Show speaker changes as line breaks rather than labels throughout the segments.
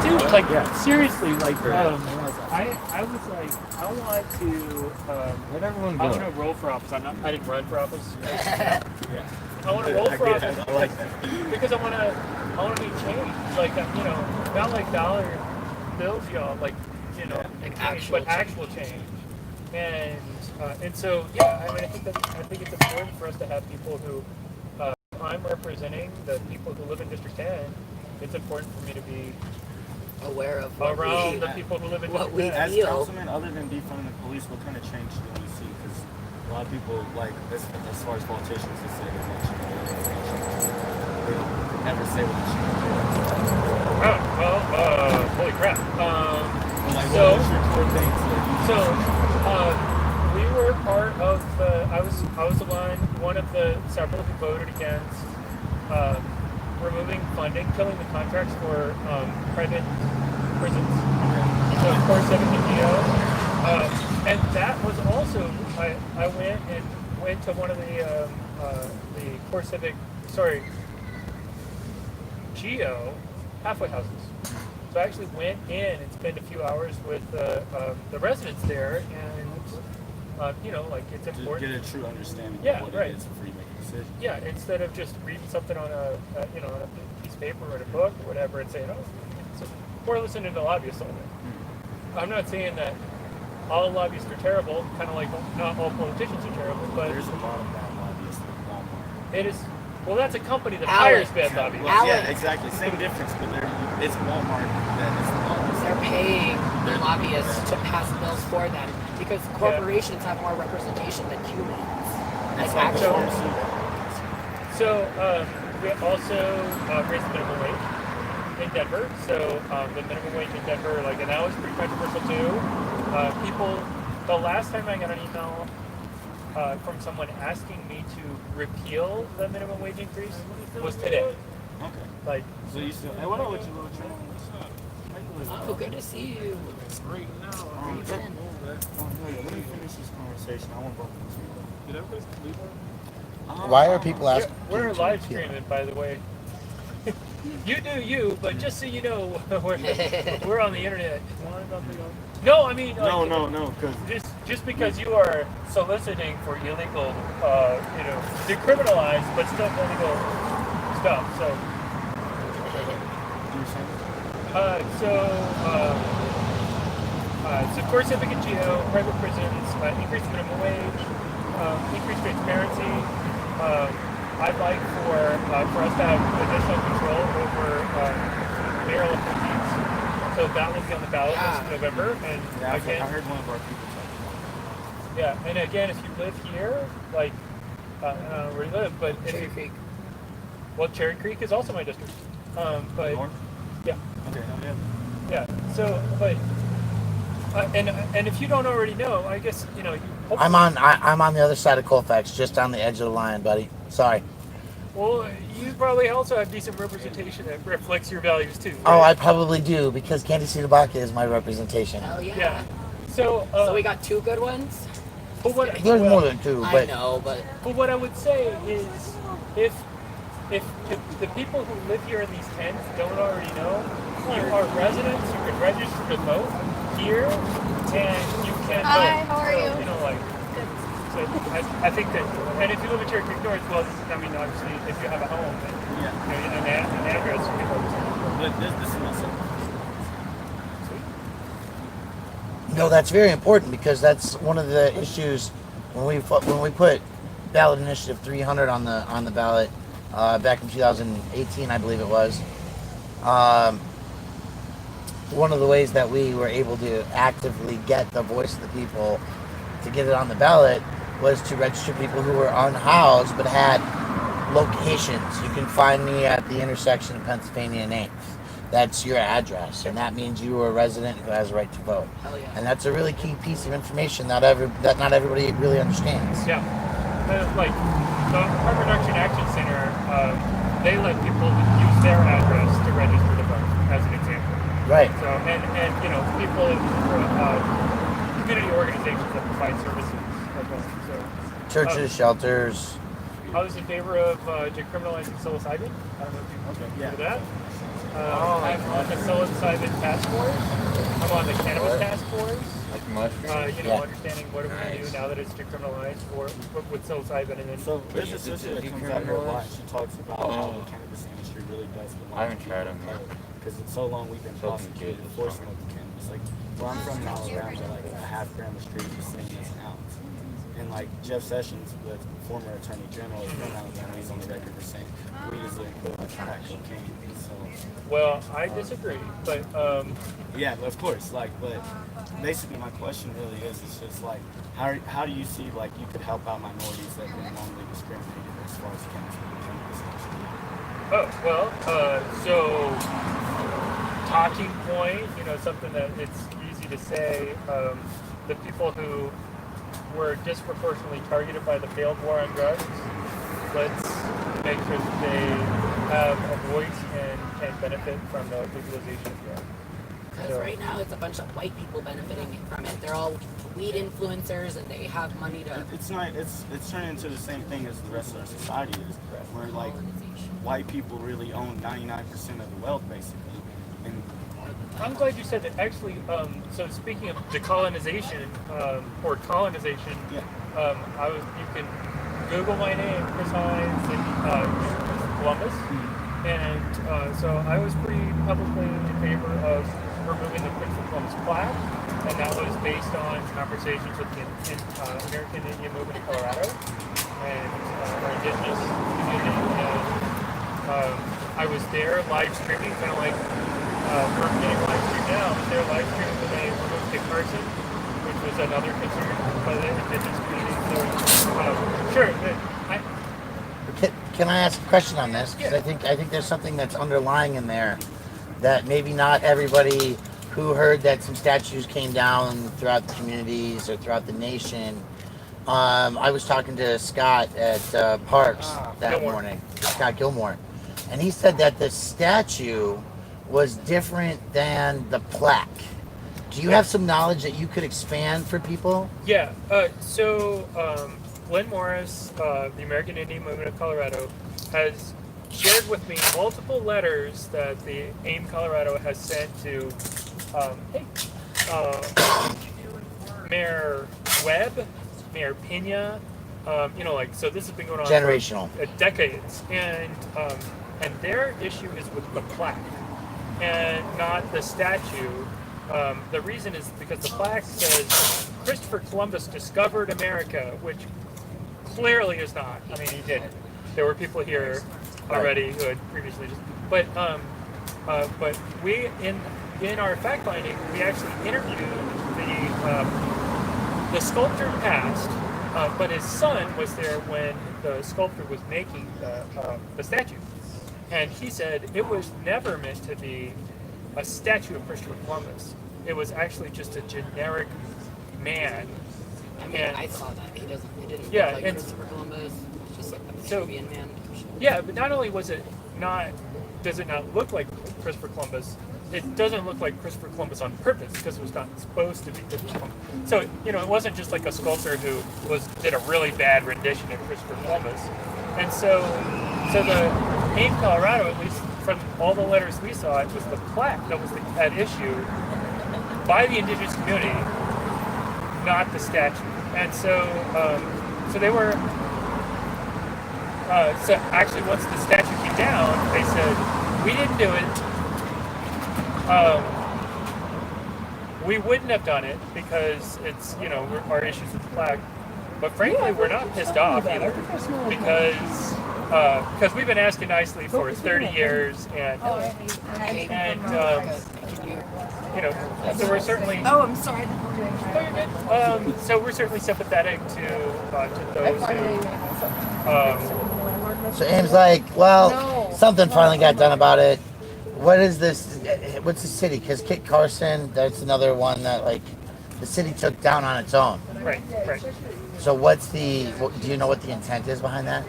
Dude,
What?
like,
Yeah.
seriously, like,
Sure.
I was like, I want to,
Let everyone
I
go.
want to roll for office. I didn't run for office.
Yeah.
I want to roll for
get
office
it. I like that.
because I want to make change. Like, not like dollar bills, y'all. Like,
Like
change,
actual
but actual change. And so, yeah, I mean, I think it's important for us to have people who, I'm representing the people who live in District 10. It's important for me to be
aware of what
around the people who live in
what
District 10.
As
feel.
councilman, other than defunding the police, what kind of change do you want to see? Because a lot of people, like, as far as politicians, they say they want change. They don't never say what they should do.
Oh, well, holy crap.
Like,
So-
what's your core things that you
So, we were part of I was one of the several who voted against removing funding, killing the contracts for private prisons. So, of course, 17DO. And that was also, I went to one of the Core Civic, GEO halfway houses. So I actually went in and spent a few hours with the residents there, and like it's
to
important.
get a true understanding
Yeah,
of what
right.
it is before you make a decision.
Yeah, instead of just reading something on a on a piece of paper or in a book or whatever, and saying, or listening to lobbyists all day. I'm not saying that all lobbyists are terrible, kind of like not all politicians are terrible, but
There's a lot of bad lobbyists like Walmart.
it is. Well, that's a company that
Alex.
hires bad lobbyists.
Well, yeah,
Alex.
exactly. Same difference, but it's Walmart that is the lobbyists.
They're paying the lobbyists to pass bills for them because corporations have more representation than humans.
It's
Like
like the
actual.
pharmaceutical.
So we also raised the minimum wage in Denver. So the minimum wage in Denver, like, and that was pretty controversial too. The last time I got an email from someone asking me to repeal the minimum wage increase was today.
Okay.
Like,
So you still, hey, what up with your little train?
Oh, good to see you.
Let me finish this conversation. I want both of you.
Why are people asking?
we're
you to
live
repeal?
streaming, by the way. You do you, but just so you know, we're on the internet. No, I mean, like,
No, because
just because you are soliciting for illegal, decriminalized but still illegal stuff. So, so Core Civic and GEO, private prisons, increased minimum wage, increased transparency. I'd like for us to have additional control over mayoral appointees. So that will be on the ballot this November, and
I
again,
heard one of our people talking
yeah, and again, if you live here, like, I don't know where you live, but
Cherry Creek.
well, Cherry Creek is also my district. But
North?
yeah,
Okay,
yeah. So, but and if you don't already know, I guess you.
I'm on the other side of Colfax, just on the edge of the line, buddy. Sorry.
Well, you probably also have decent representation that reflects your values too. Right?
Oh, I probably do because Candy Tabaka is my representation.
Hell yeah.
Yeah. So,
So we got two good ones.
but what,
There's more than two,
I
but
know, but
But what I would say is, if the people who live here in these tents don't already know, you are residents. You can register to vote here, and you can vote.
Hi, how are
So,
you?
So I think that, and if you live in Cherry Creek North, well, I mean, obviously, if you have a home, and, an address, you can vote.
But this is not something.
no, that's very important because that's one of the issues when we put ballot initiative 300 on the ballot back in 2018, I believe it was. One of the ways that we were able to actively get the voice of the people to get it on the ballot was to register people who were unhoused but had locations. You can find me at the intersection of Pennsylvania and 8th. That's your address, and that means you are a resident who has a right to vote.
hell yeah.
And that's a really key piece of information that not everybody really understands.
Yeah. Like the Harm Reduction Action Center, they let people use their address to register to vote, as an example.
Right.
So and people community organizations that provide services as well. So
Churches, shelters.
I was in favor of decriminalizing psilocybin. I don't know if you remember that. I'm on the psilocybin task force. I'm on the cannabis task force.
Like mushrooms.
Yeah.
Understanding what do we do now that it's decriminalized or with psilocybin, and then
So there's a sister that comes out here a lot. She talks about how the
Oh.
cannabis industry really does belong.
I haven't tried them yet.
Because it's so long we've been
So
prosecuted
good.
for smoking cannabis. Like where I'm from in Alabama, like a half gram of street is the same as an ounce. And like Jeff Sessions, the former attorney general from Alabama, he's on the record for saying weed is the equivalent of crack cocaine. So
well, I disagree, but
yeah, of course. Like, but basically my question really is, it's just like how do you see like you could help out minorities that have been wrongly discriminated as far as cannabis industry?
oh well, so talking point, something that it's easy to say. The people who were disproportionately targeted by the failed war on drugs, let's make sure that they have a voice and can benefit from the legalization of drugs.
Because right now it's a bunch of white people benefiting from it. They're all weed influencers and they have money to.
It's not. It's turning into the same thing as the rest of our society is, where like white people really own 99% of the wealth, basically. And
I'm glad you said that. Actually, so speaking of decolonization or colonization,
yeah,
you can Google my name, Chris Hines, and Columbus, and so I was pretty publicly in favor of removing the Christopher Columbus plaque, and that was based on conversations with the American Indian movement in Colorado and our indigenous community, and I was there live streaming, kind of like we're getting live streamed now. I was there live streaming when they removed Kit Carson, which was another concern by the indigenous community. So, sure.
Can I ask a question on this? Because I think there's something that's underlying in there that maybe not everybody who heard that some statues came down throughout the communities or throughout the nation. I was talking to Scott at Parks that
Gilmore.
morning, Scott Gilmore, and he said that the statue was different than the plaque. Do you have some knowledge that you could expand for people?
Yeah. So Glenn Morris, the American Indian Movement of Colorado, has shared with me multiple letters that the AIM Colorado has sent to Mayor Webb, Mayor Pena. So this has been going on
Generational.
for decades, and their issue is with the plaque and not the statue. The reason is because the plaque says Christopher Columbus discovered America, which clearly is not. I mean, he didn't. There were people here already who had previously just. But we in our fact finding, we actually interviewed the sculptor passed, but his son was there when the sculptor was making the statue, and he said it was never meant to be a statue of Christopher Columbus. It was actually just a generic man.
I mean,
And-
I saw that. He didn't
Yeah,
look like
and-
Christopher Columbus. Just like a
So-
Peruvian man.
Yeah, but not only does it not look like Christopher Columbus, it doesn't look like Christopher Columbus on purpose because it was not supposed to be Christopher Columbus. So it wasn't just like a sculptor who did a really bad rendition of Christopher Columbus. And so the AIM Colorado, at least from all the letters we saw, it was the plaque that was at issue by the indigenous community, not the statue. And so they were. So actually, once the statue came down, they said we didn't do it. We wouldn't have done it because it's our issues with the plaque. But frankly, we're not pissed off either because we've been asking nicely for 30 years, and so we're certainly.
Oh, I'm sorry.
Oh, you're good. So we're certainly sympathetic to those who.
So Aim's like, well, something finally got done about it. What is this? What's the city? Because Kit Carson, that's another one that like the city took down on its own.
Right.
So do you know what the intent is behind that?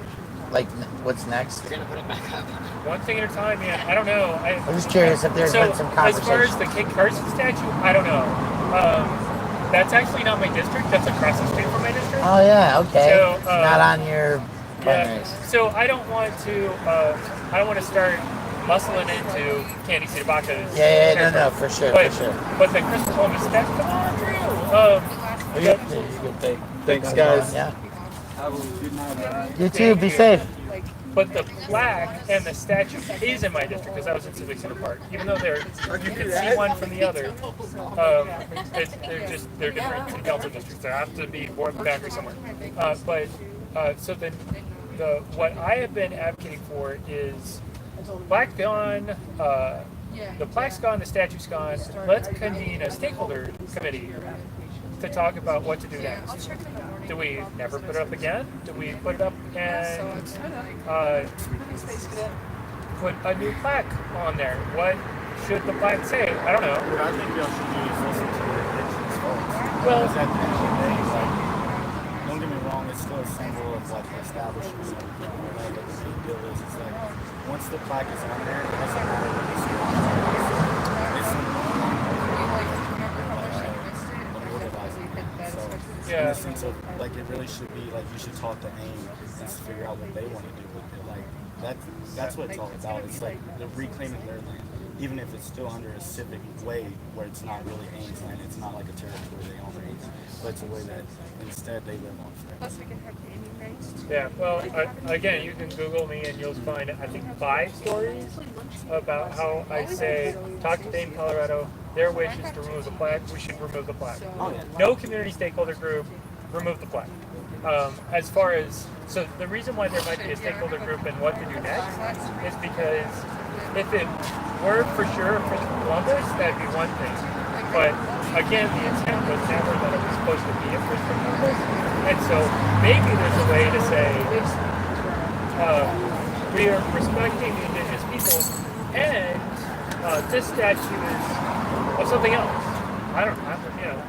Like, what's next?
You're gonna put it back up.
One thing at a time, man. I don't know.
I'm just curious if there's been some
as far as
conversation.
the Kit Carson statue, I don't know. That's actually not my district. That's across the street from my district.
Oh yeah, okay.
So,
Not on your
Yeah.
primaries.
So I don't want to. I don't want to start muscling into Candy City Baca's.
No, for sure,
But,
for sure.
but the Christmas Columbus statue, come on through.
Thanks, guys.
Yeah.
Have a good night.
You too. Be safe.
But the plaque and the statue is in my district because I was in Civic Center Park. Even though you can see one from the other, they're different city council districts. There have to be board boundary somewhere. So then what I have been advocating for is plaque gone, the plaque's gone, the statue's gone. Let's convene a stakeholder committee to talk about what to do next. Do we never put it up again? Do we put it up and put a new plaque on there? What should the plaque say? I don't know.
What I think y'all should do is listen to the indigenous folks.
Well-
Because at the end of the day, like, don't get me wrong, it's still a symbol of like the establishment. Like, the big deal is, it's like, once the plaque is on there, it doesn't matter what it's on. It's in the sense of, like, it really should be, like, you should talk to AIM and figure out what they want to do with it. Like, that's what it's all about. It's like they're reclaiming their land, even if it's still under a civic way where it's not really AIM's land. It's not like a territory they own or anything, but it's a way that instead they live on forever.
Yeah, well, again, you can Google me and you'll find, I think, 5 stories about how I say, talk to Dame, Colorado, their wish is to remove the plaque, we should remove the plaque.
Oh, yeah.
No community stakeholder group, remove the plaque. As far as, so the reason why there might be a stakeholder group and what to do next is because if it were for sure for Columbus, that'd be one thing. But again, the intent was never that it was supposed to be a Christian Columbus. And so maybe there's a way to say, we are respecting the indigenous people and this statue is of something else. I don't know,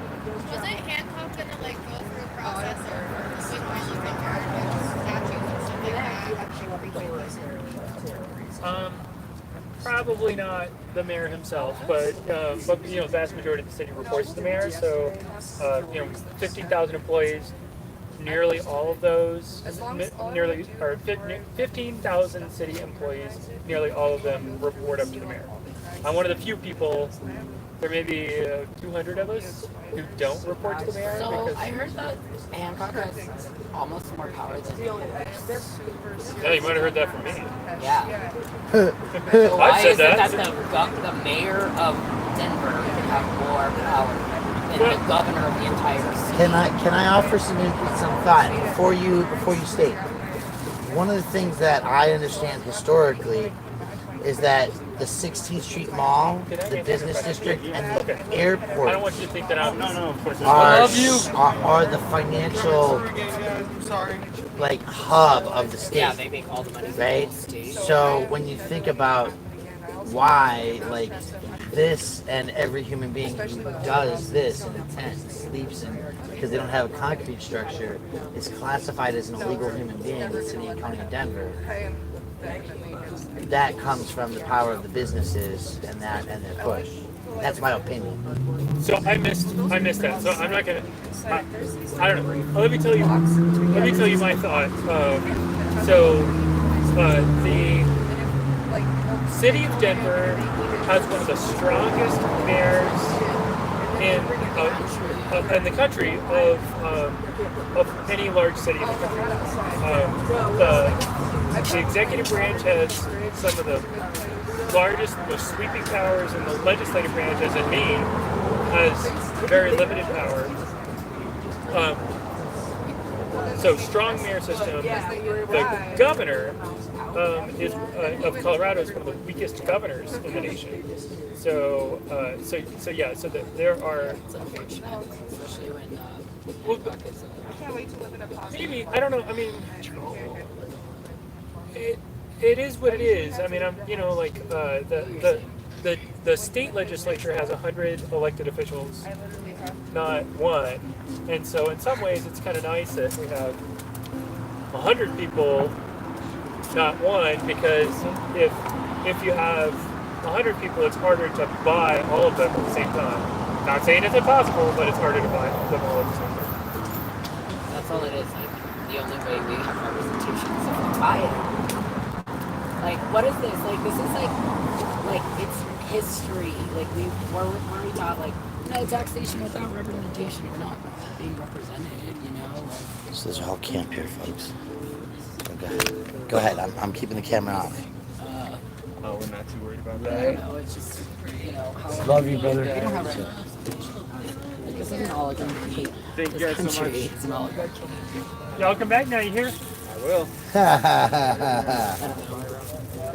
Was it Hancock gonna like go through a process or we finally figure out statues and stuff like that?
Probably not the mayor himself, but the vast majority of the city reports to the mayor. So 15,000 employees, nearly all of those, 15,000 city employees, nearly all of them report up to the mayor. I'm one of the few people. There may be 200 of us who don't report to the mayor.
So
because,
I heard that Hancock has almost more power than
yeah, you might have heard that from me.
Yeah. So why
I've said
is it
that.
that the mayor of Denver can have more power than the governor of the entire city?
Can I offer some thought before you state? One of the things that I understand historically is that the 16th Street Mall, the business district, and the airport
I don't want you to think that I'm. No, of course.
are the financial like hub of the state.
Yeah, they make all the money.
Right? So when you think about why, like, this and every human being who does this in a tent, sleeps in, because they don't have a concrete structure, is classified as an illegal human being in the city and county of Denver. That comes from the power of the businesses and their push. That's my opinion.
So I missed that. So I'm not gonna. I don't know. Let me tell you my thought. The city of Denver has one of the strongest mayors in the country of any large city in the country. The executive branch has some of the largest, most sweeping powers, and the legislative branch, as in Maine, has very limited power. So strong mayor system. The governor of Colorado is one of the weakest governors in the nation. So there are.
It's unfortunate, especially when Hancock is
Maybe I don't know. I mean, it is what it is. I mean, the state legislature has 100 elected officials, not one, and so in some ways it's kind of nice that we have 100 people, not one, because if you have 100 people, it's harder to buy all of them at the same time. Not saying it's impossible, but it's harder to buy them all at the same time.
That's all it is. Like, the only way we have representation is if we buy it. Like, what is this? Like, this is like it's history. Like, were we taught, like, no taxation without representation. You're not being represented, you know? Like,
So there's a whole camp here, folks. Okay. Go ahead. I'm keeping the camera on.
Oh, we're not too worried about
I
that.
don't know, it's just, you know, how
Love you, brother.
They don't have representation. Like, this isn't all like hate.
Thank you
This
guys so
country,
much.
it's an oligarchy.
Y'all come back now. You hear?
I will. I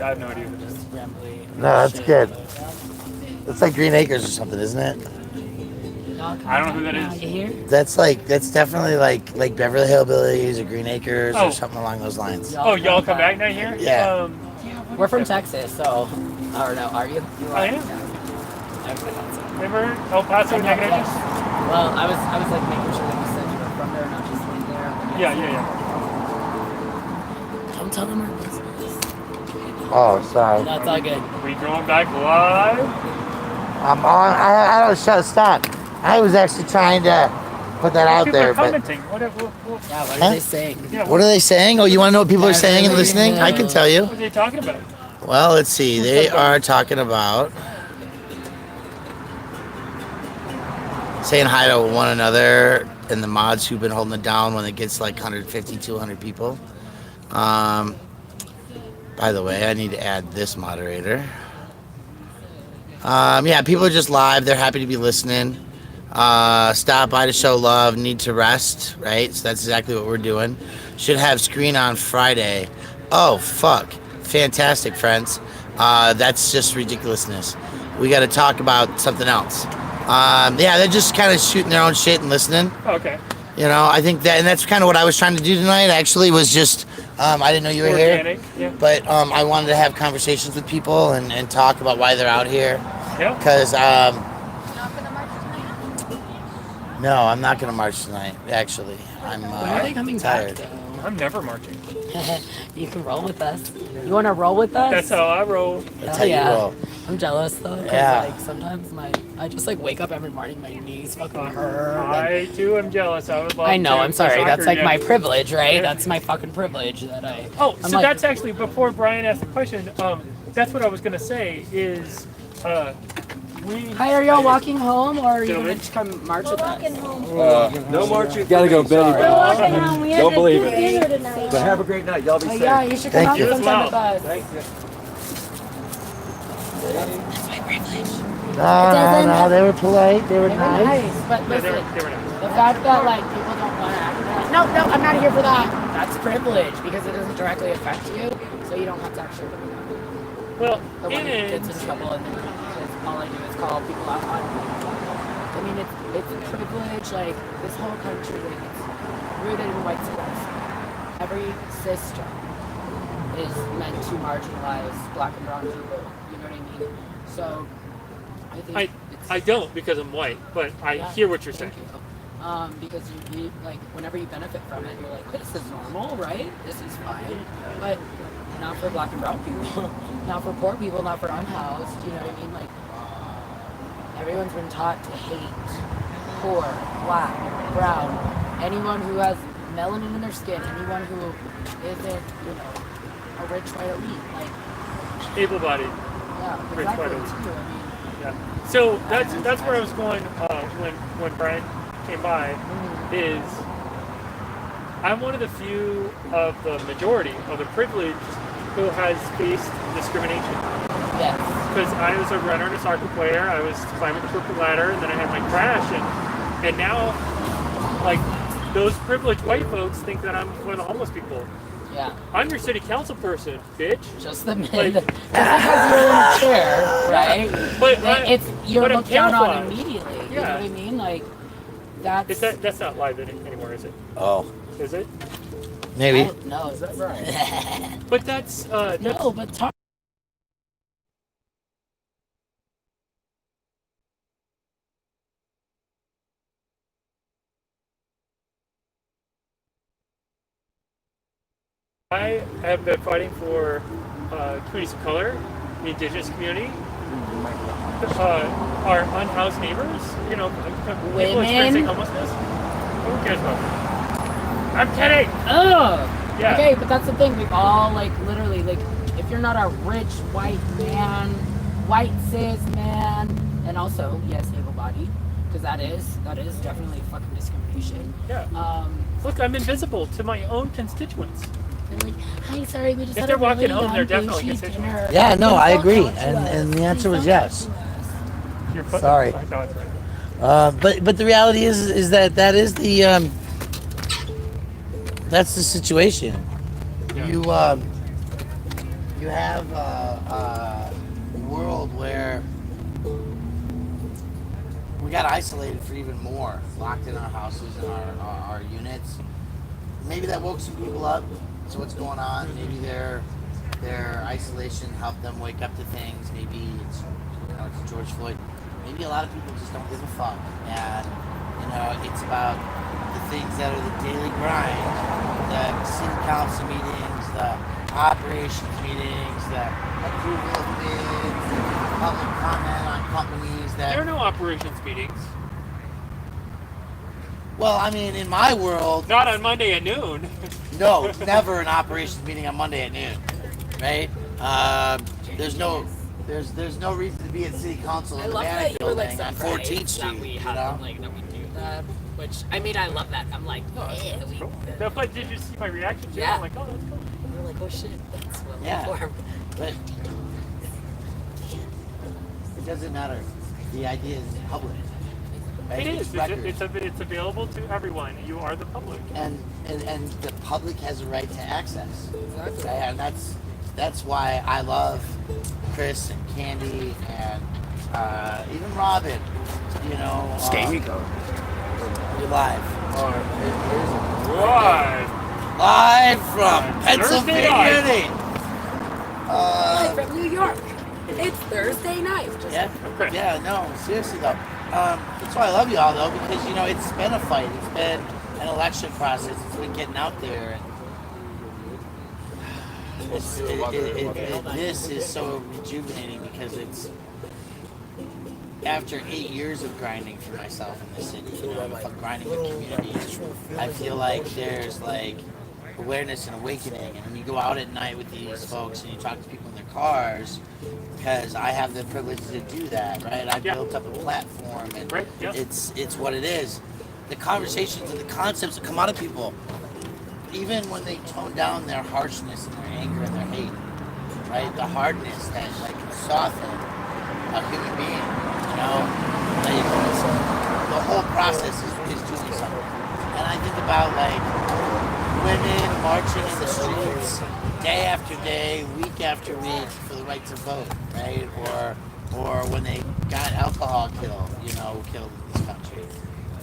have no idea what it is.
Rambly.
No, that's good. It's like Green Acres or something, isn't it?
I don't know who that is.
You hear?
That's definitely like Beverly Hillbillies or Green Acres
Oh.
or something along those lines.
Oh, y'all come back now. You hear?
Yeah.
We're from Texas, so. Or no, are you? You are?
I am.
Yeah. I thought so.
Remember El Paso
I know,
Negative?
yes. Well, I was like making sure that you said you were from there, not just from there.
Yeah.
Don't tell them our business.
Oh, sorry.
That's all good.
We going back live.
I'm on. I don't stop. I was actually trying to put that out
People
there,
are
but
commenting. What
Yeah, what
Huh?
are they saying?
Yeah,
what are they saying? Oh, you want to know what people are saying and listening? I can tell you.
what are they talking about?
Well, let's see. They are talking about saying hi to one another and the mods who've been holding it down when it gets like 150, 200 people. By the way, I need to add this moderator. Yeah, people are just live. They're happy to be listening. Stop by to show love. Need to rest, right? So that's exactly what we're doing. Should have screen on Friday. Oh, fuck. Fantastic, friends. That's just ridiculousness. We got to talk about something else. Yeah, they're just kind of shooting their own shit and listening.
Okay.
You know, I think that, and that's kind of what I was trying to do tonight. Actually, was just, I didn't know you were
Organic.
here,
Yeah.
but I wanted to have conversations with people and talk about why they're out here.
Yeah.
Because
Not gonna march tonight?
no, I'm not gonna march tonight. Actually, I'm
When are they coming
tired.
back,
I'm never marching.
though? You can roll with us. You want to roll with us?
That's how I roll.
That's
Hell
how you
yeah.
roll.
I'm jealous though, because
Yeah.
like sometimes I just like wake up every morning, my knees fucking hurt. Like,
I too am jealous. I would love
I know,
to
I'm sorry.
play
That's
soccer
like my
again.
privilege, right?
Yeah.
That's my fucking privilege that I.
Oh,
I'm
so
like,
that's actually before Brian asked the question. That's what I was gonna say. Is we?
Hi, are y'all walking home or are you
Gentlemen.
gonna come march with us?
No marching. Gotta go, Betty.
Walking home. We had
Don't
to
believe
do
it.
dinner tonight.
But have a great night. Y'all be
Oh,
safe.
yeah, you should
Thank
come
you.
out sometime
As
with us.
Thank you.
That's my privilege.
No, they were polite. They were
They were
nice.
nice, but
Yeah, they
listen,
were nice.
the fact that like people don't want to act like, no, I'm not here for that. That's privilege because it doesn't directly affect you, so you don't have to actually.
Well,
The one who gets in
and
trouble and then all I do is call people out on. I mean, it's a privilege. Like this whole country, like it's rooted in white supremacy. Every system is meant to marginalize black and brown people. You know what I mean? So I think
I don't because I'm white, but I
Yeah.
hear what you're saying.
Thank you. Because you like whenever you benefit from it, you're like, this is normal, right? This is fine, but not for black and brown people, not for poor people, not for unhoused. You know what I mean? Like everyone's been taught to hate poor, black, brown, anyone who has melanin in their skin, anyone who isn't, you know, a rich white elite. Like,
Able-bodied.
yeah,
Rich
exactly.
white elite.
Too. I mean,
Yeah. So that's where I was going when Brian came by. Is I'm one of the few of the majority of the privileged who has faced discrimination.
yes.
Because I was a runner and a soccer player. I was climbing the corporate ladder, and then I had my crash, and now, like, those privileged white folks think that I'm one of the homeless people.
Yeah.
I'm your city council person, bitch.
Just the
Like-
just because you're in a chair, right?
But
It's you're
but I'm
looked down on
camouflaged.
immediately. You
Yeah.
know what I mean? Like that's
That's not live anymore, is it?
Oh,
Is it?
maybe.
No, is that right?
But that's
No, but talk.
I have been fighting for communities of color, the indigenous community, our unhoused neighbors, you know, people experiencing homelessness. Who cares about that? I'm kidding!
Ugh.
Yeah.
Okay, but that's the thing. We've all like literally like if you're not a rich white man, white cis man, and also yes, able-bodied, because that is definitely fucking discrimination.
Yeah. Look, I'm invisible to my own constituents.
They're like, hi, sorry, we just
If
had
they're
a
walking
really
home, they're
long
definitely
day. She's
constituents.
dinner.
Yeah, no,
Please
I
don't
agree,
talk to us.
and the answer
Please
was
don't
yes.
talk to us.
Your foot.
Sorry.
No, it's right.
But the reality is that is the that's the situation.
Yeah.
You have a world where we got isolated for even more, locked in our houses and our units. Maybe that woke some people up to what's going on. Maybe their isolation helped them wake up to things. Maybe it's George Floyd. Maybe a lot of people just don't give a fuck, and it's about the things that are the daily grind, the city council meetings, the operations meetings, the approval of bids, the public comment on companies that.
There are no operations meetings.
Well, I mean, in my world,
Not on Monday at noon.
no, never an operations meeting on Monday at noon, right? There's no reason to be at city council
I
in the
love that
Bannock
you were like
building on
surprised
14th Street.
that we
You
have
know?
like that we do that. Which I mean, I love that. I'm like, yeah, we.
No, but did you see my reaction to it?
Yeah.
I'm like, oh, that's cool.
We're like, oh shit, that's well
Yeah.
informed.
But it doesn't matter. The idea is public. Right?
It
It's
is.
record.
It's available to everyone. You are the public.
and the public has a right to access.
Exactly.
Right? And that's why I love Chris and Candy and even Robin. We're live.
Right.
Live from
Thursday
Pennsylvania.
Live from New York. It's Thursday night. Just
Yeah.
Okay.
Yeah. No. Seriously though. That's why I love you all though, because it's been a fight. It's been an election process. It's been getting out there. And this is so rejuvenating because it's after 8 years of grinding for myself in this city, of grinding with communities. I feel like there's like awareness and awakening, and when you go out at night with these folks and you talk to people in their cars, because I have the privilege to do that, right? I
Yeah.
built up a platform, and
Right, yeah.
it's what it is. The conversations and the concepts that come out of people, even when they tone down their harshness and their anger and their hate, right? The hardness that like can soften a human being, like the whole process is doing something. And I think about like women marching in the streets day after day, week after week for the right to vote, right? Or when they got alcohol killed in this country.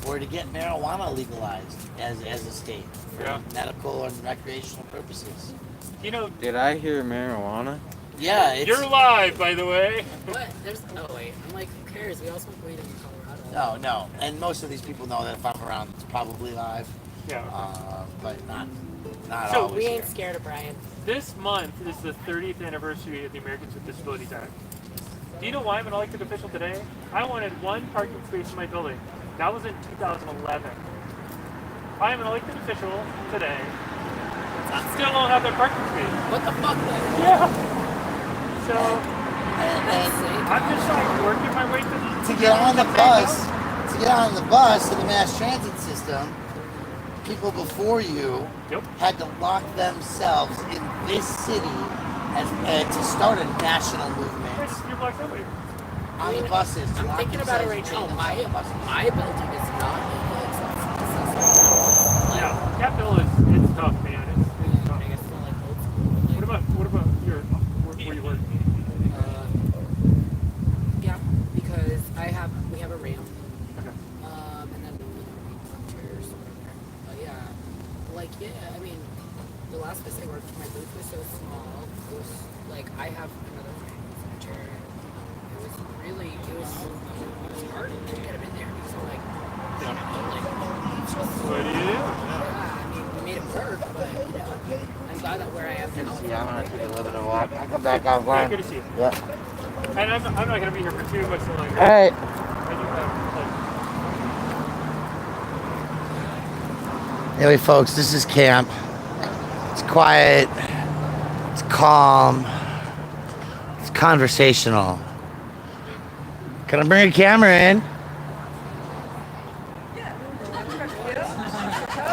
Or to get marijuana legalized as a state for
Yeah.
medical and recreational purposes.
Did I hear marijuana?
Yeah, it's
You're live, by the way.
what? There's oh wait. I'm like, who cares? We all smoke weed in Colorado.
no. And most of these people know that if I'm around, it's probably live,
Yeah.
but not
So
always.
We
here.
ain't scared of Brian.
This month is the 30th anniversary of the Americans with Disabilities Act. Do you know why I'm an elected official today? I wanted one parking space in my building. That was in 2011. I am an elected official today. Still don't have that parking space.
What the fuck, then?
Yeah. So
And
I'm just like working my way
to get on the bus in the mass transit system, people before you
Yep.
had to lock themselves in this city to start a national movement
You're black somebody.
on the buses. to
I'm
lock
thinking about it
themselves
right
and
now.
chain themselves on the buses.
My building is not accessible.
Yeah. Capitol it's tough, man. It's tough.
I guess it's not like old school.
What about your where you work?
Yeah, because we have a ramp,
Okay.
and then chairs over there. But yeah, I mean, the last place I worked, my booth was so small. It was like I have another friend who's in a chair. It was hard to get him in there because like,
What do you do?
yeah, I mean, we made it work, but I'm glad that where I am now.
Yeah, I'm gonna take a little bit of a walk. I'll come back
Yeah,
offline.
good to see you.
Yeah.
And I'm not gonna be here for too much longer.
All right.
I do have
Anyway, folks, this is camp. It's quiet. It's calm. conversational. Can I bring a camera in?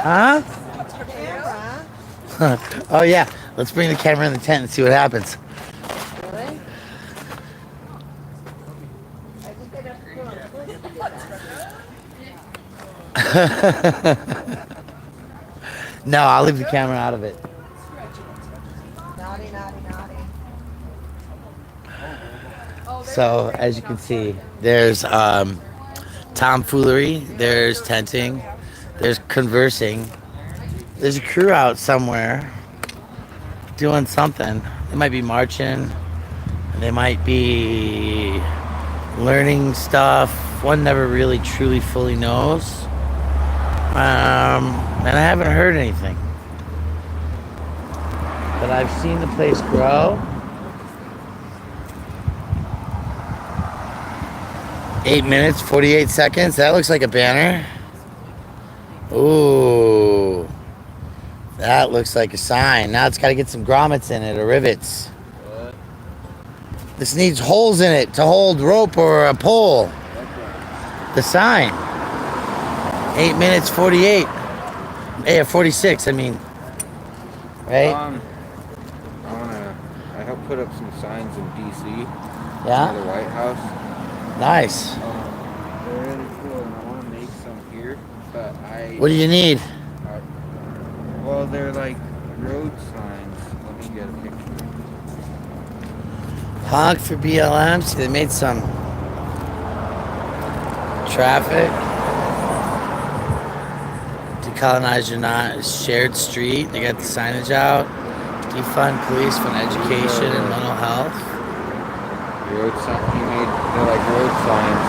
Huh? Oh yeah. Let's bring the camera in the tent and see what happens.
Really?
No, I'll leave the camera out of it.
Naughty, naughty, naughty.
So as you can see, there's tomfoolery, there's tenting, there's conversing, there's a crew out somewhere doing something. They might be marching, they might be learning stuff. One never really truly fully knows. And I haven't heard anything. But I've seen the place grow. 8 minutes, 48 seconds. That looks like a banner. Ooh. That looks like a sign. Now it's got to get some grommets in it or rivets. This needs holes in it to hold rope or a pole. The sign. 8 minutes, 48. 46, I mean. Right?
I helped put up some signs in DC.
Yeah?
Near the White House.
Nice.
They're really cool, and I want to make some here, but
What do you need?
well, they're like road signs. Let me get a picture.
Honk for BLM. See, they made some traffic. Decolonize your not shared street. They got the signage out. Defund police, fund education and mental health.
Road sign. He made they're like road signs,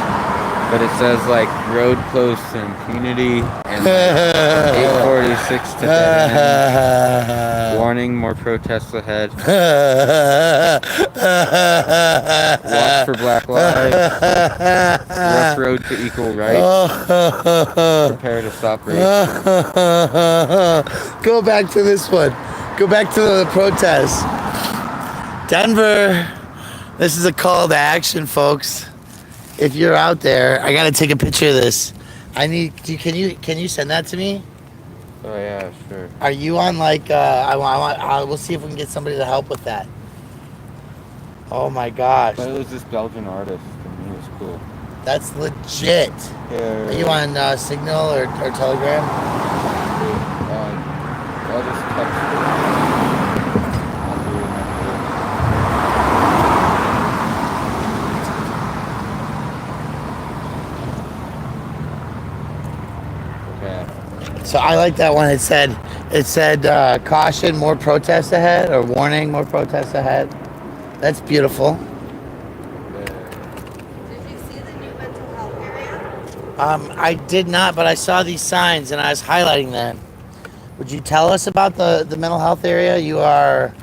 but it says like road closed to impunity and 846 to dead end. Warning: more protests ahead. Walk for Black Lives. Rough road to equal rights. Prepare to stop racism.
Go back to this one. Go back to the protest. Denver. This is a call to action, folks. If you're out there, I gotta take a picture of this. Can you send that to me?
Oh yeah, sure.
Are you on like we'll see if we can get somebody to help with that. Oh my gosh.
But it was this Belgian artist, and he was cool.
That's legit. Are you on Signal or Telegram?
I'll just text you. I'll do it next week. Okay.
So I like that one. It said caution, more protests ahead, or warning, more protests ahead. That's beautiful.
Did you see the new mental health area?
I did not, but I saw these signs and I was highlighting them. Would you tell us about the mental health area? You are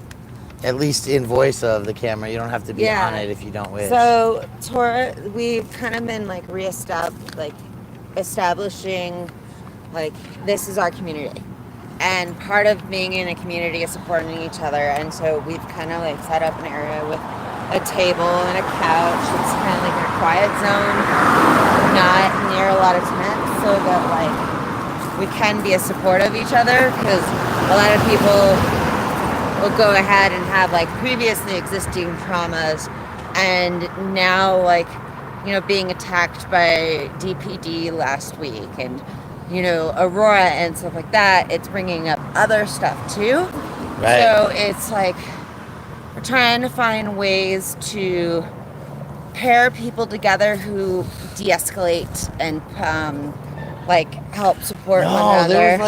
at least in voice of the camera. You don't have to be on it if you don't wish.
So, we've kind of been like establishing like this is our community. And part of being in a community is supporting each other. And so we've kind of like set up an area with a table and a couch. It's kind of like a quiet zone, not near a lot of tents, so that like we can be a support of each other, because a lot of people will go ahead and have like previously existing traumas, and now like, you know, being attacked by DPD last week and, you know, Aurora and stuff like that, it's bringing up other stuff too.
Right.
So it's like we're trying to find ways to pair people together who de-escalate and like help support one another.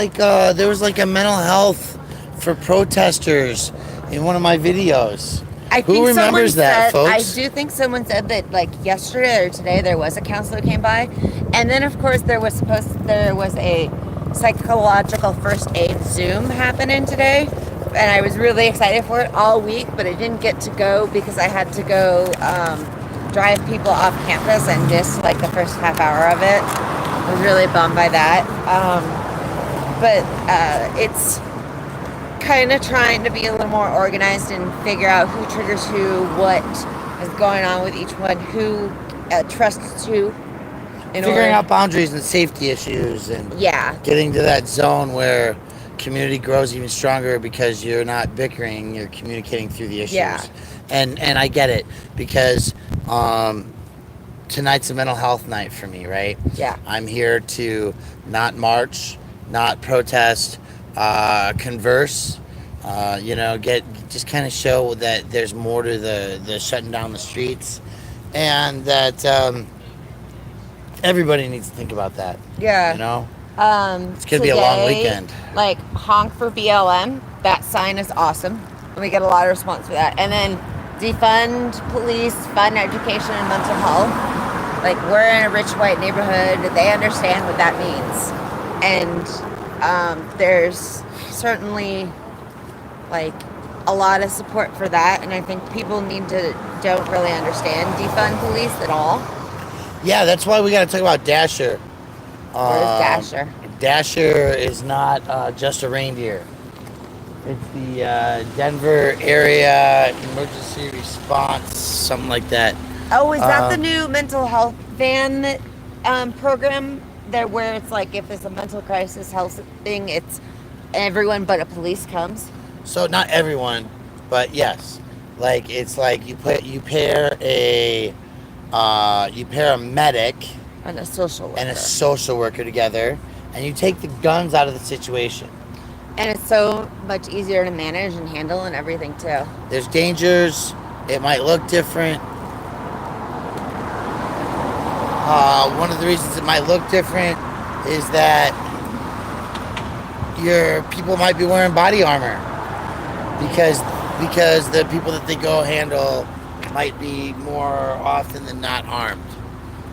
There was like a mental health for protesters in one of my videos. Who remembers that, folks?
I do think someone said that like yesterday or today there was a counselor who came by, and then of course there was a psychological first aid Zoom happening today, and I was really excited for it all week, but I didn't get to go because I had to go drive people off campus and miss like the first half hour of it. I was really bummed by that, but it's kind of trying to be a little more organized and figure out who triggers who, what is going on with each one, who trusts who.
Figuring out boundaries and safety issues, and
Yeah.
getting to that zone where community grows even stronger because you're not bickering, you're communicating through the issues.
Yeah.
And I get it, because tonight's a mental health night for me, right?
Yeah.
I'm here to not march, not protest, converse, just kind of show that there's more to the shutting down the streets, and that everybody needs to think about that.
Yeah.
You know?
It's
gonna be a long weekend.
Like, honk for BLM. That sign is awesome. And we get a lot of response for that. And then defund police, fund education and mental health. Like, we're in a rich white neighborhood. They understand what that means. And there's certainly, like, a lot of support for that. And I think people don't really understand defund police at all.
Yeah, that's why we got to talk about Dasher.
What is Dasher?
Dasher is not just a reindeer. It's the Denver Area Emergency Response, something like that.
Oh, is that the new mental health van program there, where it's like if there's a mental crisis health thing, it's everyone but a police comes?
So not everyone, but yes. Like, it's like you pair a medic
And a social worker.
and a social worker together, and you take the guns out of the situation.
And it's so much easier to manage and handle and everything too.
There's dangers. It might look different. One of the reasons it might look different is that your people might be wearing body armor, because the people that they go handle might be more often than not armed.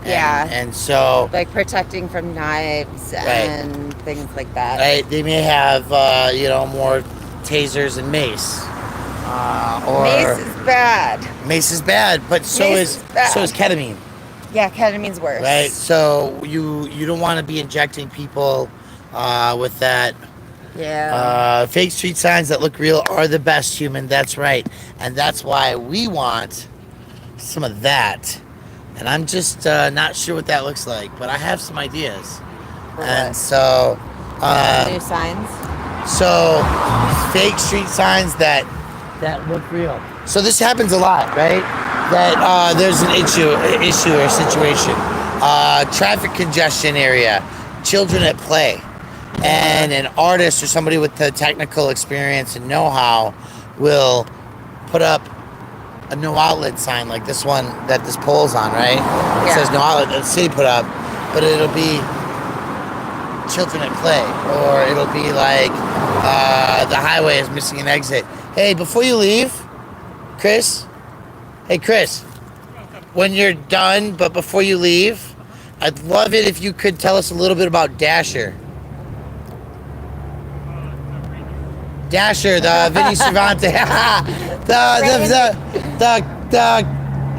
Yeah.
And so,
Like protecting from knives and things like that.
right, they may have more tasers and mace.
Mace is bad.
Mace is bad, but so
Mace
is
is bad.
ketamine.
Yeah, ketamine's worse.
Right, so you don't want to be injecting people with that.
Yeah.
Fake street signs that look real are the best, human. That's right, and that's why we want some of that. And I'm just not sure what that looks like, but I have some ideas.
For
And
what?
so,
New signs.
so fake street signs that look real. So this happens a lot, right? That there's an issue or situation. Traffic congestion area, children at play, and an artist or somebody with the technical experience and know-how will put up a no outlet sign like this one that this pole's on, right? It says no outlet that the city put up, but it'll be children at play, or it'll be like the highway is missing an exit. Hey, before you leave, Chris. Hey, Chris. When you're done, but before you leave, I'd love it if you could tell us a little bit about Dasher. Dasher, the Vinny Cervantes,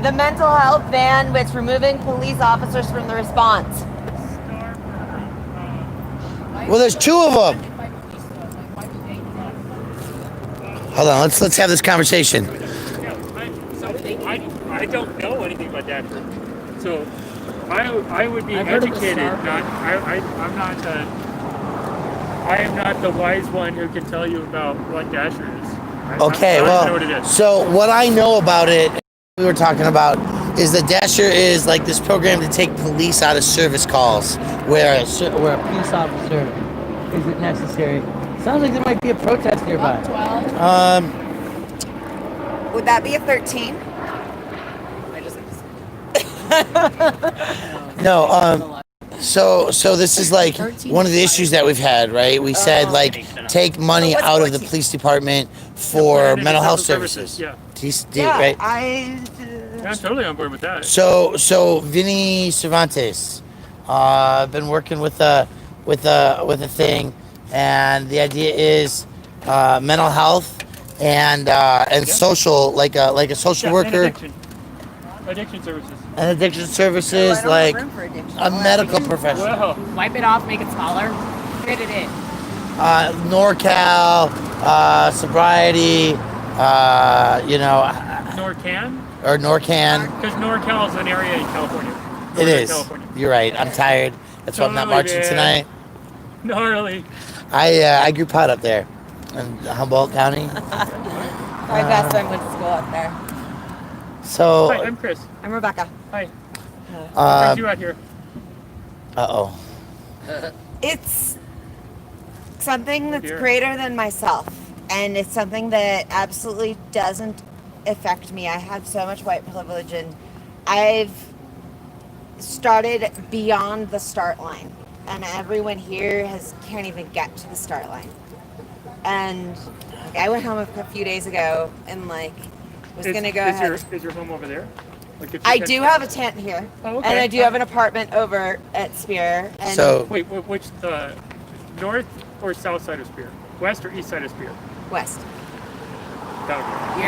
The mental health van, which removing police officers from the response.
well, there's two of them. Hold on, let's have this conversation.
I don't know anything about Dasher, so I would be
I've heard of the
educated.
Star
Not I'm not I am not the wise one who can tell you about what Dasher is.
Okay,
I don't
well,
know what it is.
so what I know about it, we were talking about, is that Dasher is like this program to take police out of service calls, where a police officer isn't necessary. Sounds like there might be a protest nearby.
12.
Would that be a 13?
No, so this is like one of the issues that we've had, right? We said like take money
So what's
out of the
14?
police department for
Plan
mental health
Individual
services.
Yeah,
Right?
I'm totally on board with that.
So Vinny Cervantes, been working with a thing, and the idea is mental health and social, like a social worker,
Addiction services.
and addiction services, like a medical professional.
Well,
Wipe it off, make it smaller, fit it in.
NorCal, sobriety,
Norcan?
or NORCAN.
Because NorCal is an area in California.
It
Northern
is.
California.
You're right. I'm tired. That's why I'm not
Totally,
marching
man.
tonight.
Gnarly.
I grew pot up there in Humboldt County.
My best friend went to school up there.
So,
Hi, I'm Chris.
I'm Rebecca.
Hi. What's you out here?
uh-oh.
It's something that's
Here.
greater than myself, and it's something that absolutely doesn't affect me. I have so much white privilege, and I've started beyond the start line, and everyone here can't even get to the start line. And like, I went home a few days ago, and like was gonna go ahead.
Is your home over there? Like if you
I
could-
do have a tent here,
Oh, okay.
and I do have an apartment over at Spear. And
So,
Wait, which the north or south side of Spear? West or east side of Spear?
west.
That would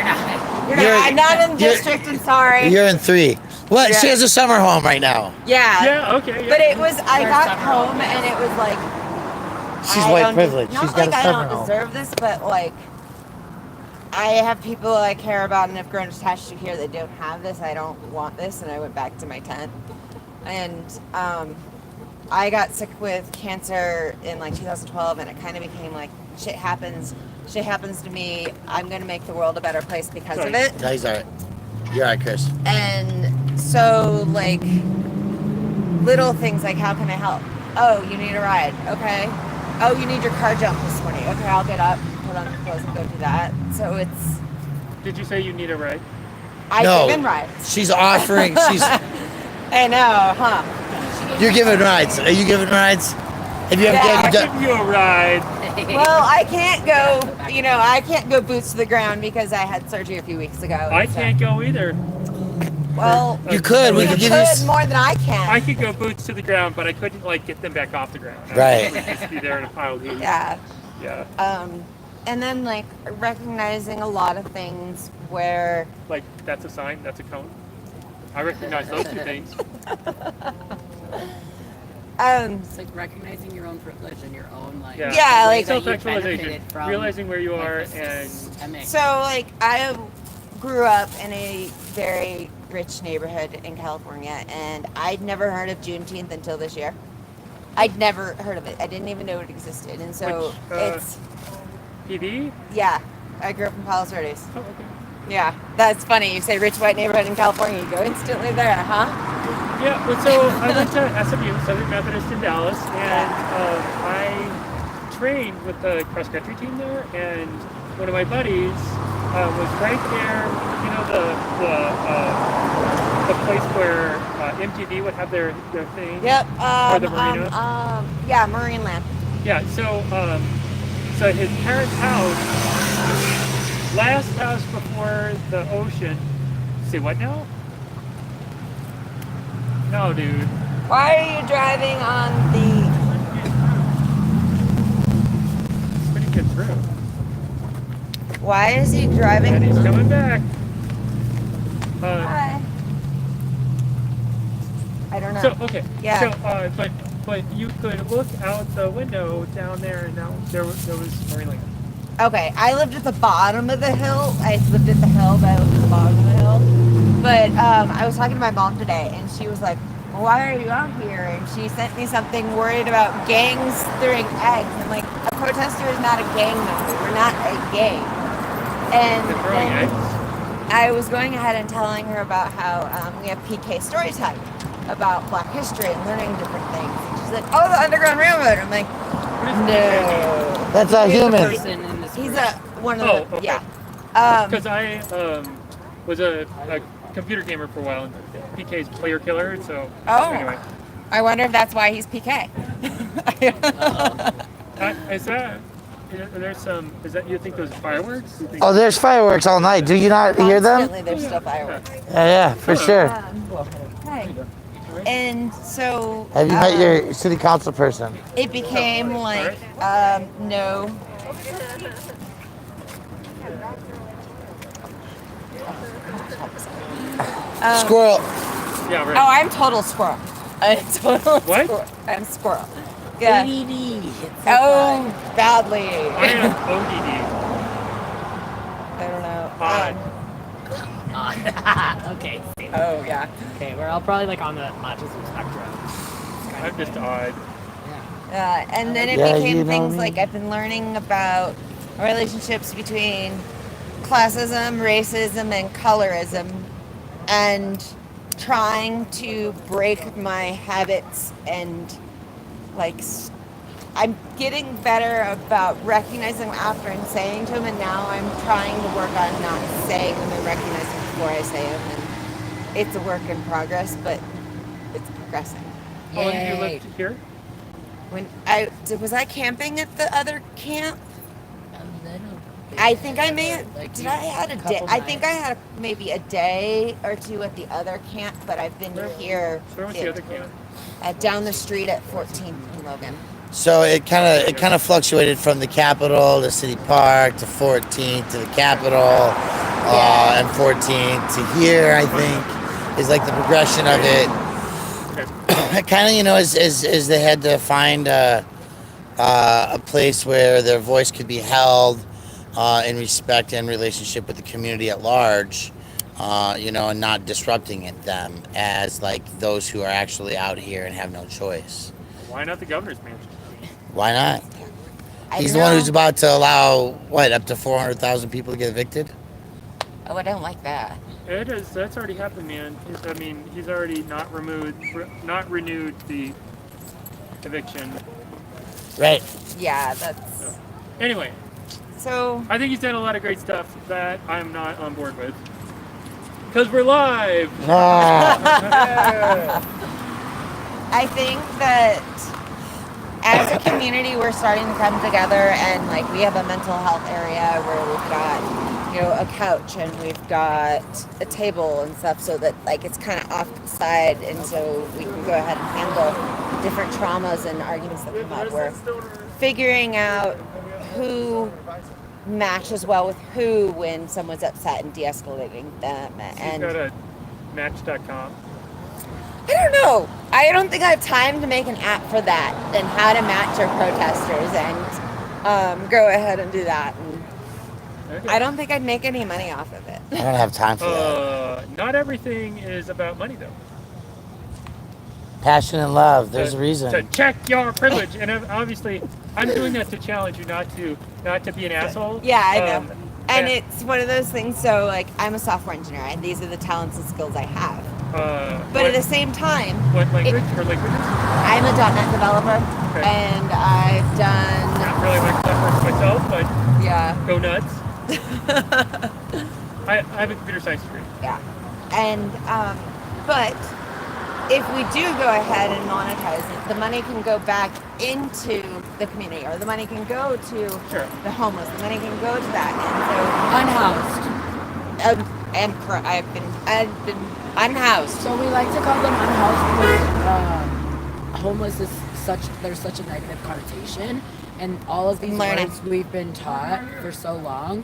You're not.
I'm not in
you're-
district. I'm sorry.
you're in 3. What? She
Yeah.
has a summer home right now.
Yeah.
be. Yeah. Okay. Yeah.
But it was, I
There's
got
summer
home
home.
and it was like,
She's
I
white
don't
privileged.
Not
She's got
like
a
I
summer
don't
home.
deserve this, but like, I have people I care about and have grown attached to here that don't have this. I don't want this, and I went back to my tent. And I got sick with cancer in like 2012, and it kind of became like, shit happens. Shit happens to me. I'm gonna make the world a better place because of
Sorry.
it.
No, he's all right. You're all right, Chris.
And so, like, little things like, how can I help? Oh, you need a ride. Okay. Oh, you need your car jump this morning. Okay, I'll get up, put on clothes, and go do that. So it's,
Did you say you need a ride?
I've
No.
given rides.
She's offering.
I know, huh?
You're giving rides. Are you giving rides? Have you ever
Yeah.
I'll
done?
give you a ride.
Well, I can't go, I can't go boots to the ground because I had surgery a few weeks ago.
I
so-
can't go either.
Well,
You could. We
you
could
could
give you. s-
more than I can.
I could go boots to the ground, but I couldn't like get them back off the ground. I
Right.
would just be there in a pile of heat.
Yeah.
Yeah.
And then, like, recognizing a lot of things where
Like that's a sign. That's a cone. I recognize those two things.
It's like recognizing your own privilege and your own like.
Yeah.
Yeah,
way
like-
that you
Self-actualization.
benefited from,
Realizing where you
like,
are
the
and
systemic-
So, like, I grew up in a very rich neighborhood in California, and I'd never heard of Juneteenth until this year. I'd never heard of it. I didn't even know it existed. And so
Which, uh,
it's,
PD.
yeah, I grew up in Palos Verdes.
Oh, okay.
Yeah, that's funny. You say rich white neighborhood in California, you go instantly there, huh?
Yeah, well, so I went to SMU, Southern Methodist in Dallas, and I trained with the cross country team there. And one of my buddies was right there. You know the place where MTV would have their thing.
Yep.
Or the marina.
Yeah, Marine Land.
Yeah. So his parents' house, last house before the ocean. Say what now? No, dude.
Why are you driving on the?
It's pretty good through.
Why is he driving?
And he's coming back.
Hi. I don't know.
So okay.
Yeah.
So but you could look out the window down there, and now there was Marine Land.
Okay, I lived at the bottom of the hill. I lived at the hill, but I lived at the bottom of the hill. But I was talking to my mom today, and she was like, well, why are you out here? And she sent me something worried about gangs throwing eggs. I'm like, a protester is not a gang member. We're not a gang. And
They're throwing
then
eggs.
I was going ahead and telling her about how we have PK story time about Black history and learning different things. And she's like, oh, the Underground Railroad. I'm like, no.
That's a
He's a
human.
person in this
He's
group.
one of
Oh,
the,
okay.
yeah.
Because I was a computer gamer for a while, and PK's player killer. So
Oh.
anyway,
I wonder if that's why he's PK.
is that? There's some. Is that you think those are fireworks? You think,
Oh, there's fireworks all night. Do you not hear them?
Constantly there's still fireworks.
Yeah, for sure.
Hi. And so
Have you met your city council person?
it became like no.
Squirrel.
Yeah,
Oh,
right.
I'm total squirrel. I'm total
What?
squirrel. I'm squirrel. Yeah.
ADD. It's so
Oh, badly.
I am ODD.
I don't know.
Odd.
on. Okay. See.
Oh yeah.
Okay, we're all probably like on the autism spectrum.
I'm just odd.
And then it
Yeah,
became
you know
things
what I
like I've been learning about relationships between classism, racism, and colorism, and trying to break my habits and like I'm getting better about recognizing them after and saying to them, and now I'm trying to work on not saying them and recognizing them before I say them. And it's a work in progress, but it's progressing.
How long have you
Yay.
lived here?
When was I camping at the other camp?
A little bit.
I think I may have.
Like
Did I had a day?
couple
I think I
nights.
had maybe a day or two at the other camp, but I've been here
Where was the other camp?
down the street at 14th and Logan.
So it kind of fluctuated from the Capitol to City Park to 14th to the Capitol, and 14th to here. I think is like the progression of it. Kind of, you know, as they had to find a place where their voice could be held in respect and relationship with the community at large, you know, and not disrupting them as like those who are actually out here and have no choice.
Why not the governor's mansion?
Why not?
I
He's
don't
the one
know.
who's about to allow what, up to 400,000 people to get evicted.
Oh, I don't like that.
It is. That's already happened, man. I mean, he's already not renewed the eviction.
Right.
Yeah, that's
Anyway,
so.
I think he's done a lot of great stuff that I'm not on board with. Because we're live.
I think that as a community, we're starting to come together, and like we have a mental health area where we've got, you know, a couch and we've got a table and stuff, so that like it's kind of off to the side, and so we can go ahead and handle different traumas and arguments that come up. We're figuring out who matches well with who when someone's upset and de-escalating them.
He's
And
got a Match.com.
I don't know. I don't think I have time to make an app for that and how to match our protesters and go ahead and do that. And
Okay.
I don't think I'd make any money off of it.
I don't have time for that.
Not everything is about money, though.
Passion and love. There's a
To
reason.
check your privilege, and obviously, I'm doing that to challenge you not to be an asshole.
Yeah, I know. And
yeah.
it's one of those things, so like I'm a software engineer and these are the talents and skills I have. But at the same time,
what language or languages?
I'm a .NET developer
Okay.
and I've done,
Not really Microsoft works myself, but
yeah,
go nuts. I have a computer science degree.
yeah. And, but if we do go ahead and monetize it, the money can go back into the community, or the money can go to
Sure.
the homeless, the money can go to that.
Unhoused.
And so, I've been unhoused.
So we like to call them unhoused because homeless is there's such a negative connotation, and all of these
Learning.
words we've been taught for so long,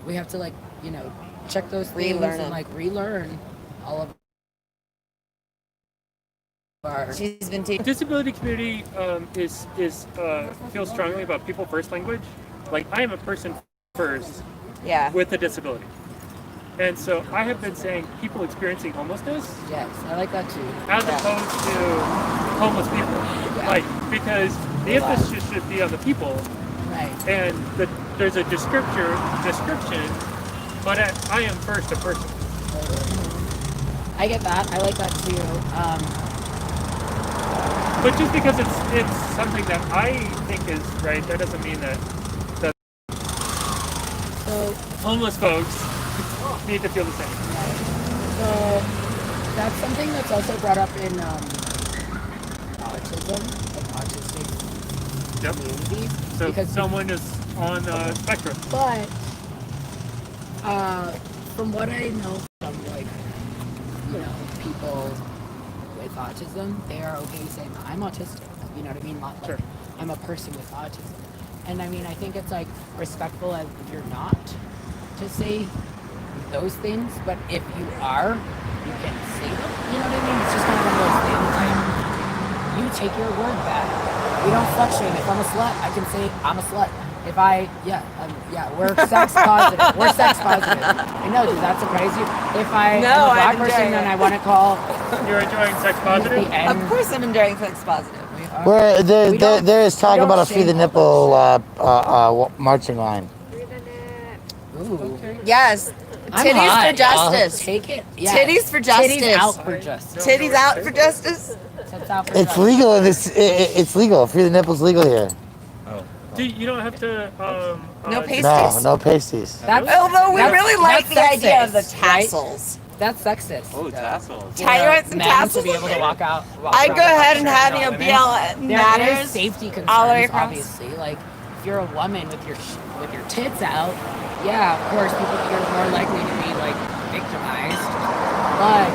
we have to, like, you know, check those things
Relearn
and
them.
like relearn all of our.
She's been teaching.
Disability community feels strongly about people first language. Like, I am a person first
Yeah.
with a disability. And so I have been saying people experiencing homelessness
Yes, I like that too.
as
Yeah.
opposed to homeless people.
Yeah.
Like, because the emphasis should be on the people,
Right.
and there's a description, but I am first a person.
I get that. I like that too.
But just because it's something that I think is right, that doesn't mean that
So
homeless folks need to feel the same.
So that's something that's also brought up in autism, like autistic
Yep.
community.
So
because
someone is on the spectrum.
But from what I know from, like, you know, people with autism, they are okay saying I'm autistic. You know what I mean? Not like
Sure.
I'm a person with autism. And I mean, I think it's like respectful if you're not to say those things, but if you are, you can say them. You know what I mean? It's just kind of one of those things. Like, you take your word back. We don't slut shame. If I'm a slut, I can say I'm a slut. If I, we're sex positive. We're sex positive. I know, does that surprise you? If I
No,
am a black
I'm
person
enjoying
and
it.
I want to call
You're enjoying sex positive?
the N.
Of course, I'm enjoying sex positive.
Where
We don't-
there is talk
we don't
about a free the
shame all
nipple marching line.
Ooh.
Yes.
I'm
Titties
hot,
for
y'all.
justice.
Take it. Yeah.
Titties for justice.
Titties out for justice.
Titties out for justice.
Tits out for
It's
justice.
legal. It's legal. Free the nipple's legal here.
You don't have to.
No
uh,
pasties.
No pasties.
That's,
Although we
that's-
really like the
that's
idea of the
sexist, right?
tassels.
That's sexist.
Oh, tassels.
Tie you with some
Men
tassels.
to be able to walk out.
I'd go ahead and have
women.
BL
There
matters.
is safety concerns,
all the way across.
obviously. Like, if you're a woman with your tits out, yeah, of course, you're more likely to be like victimized. But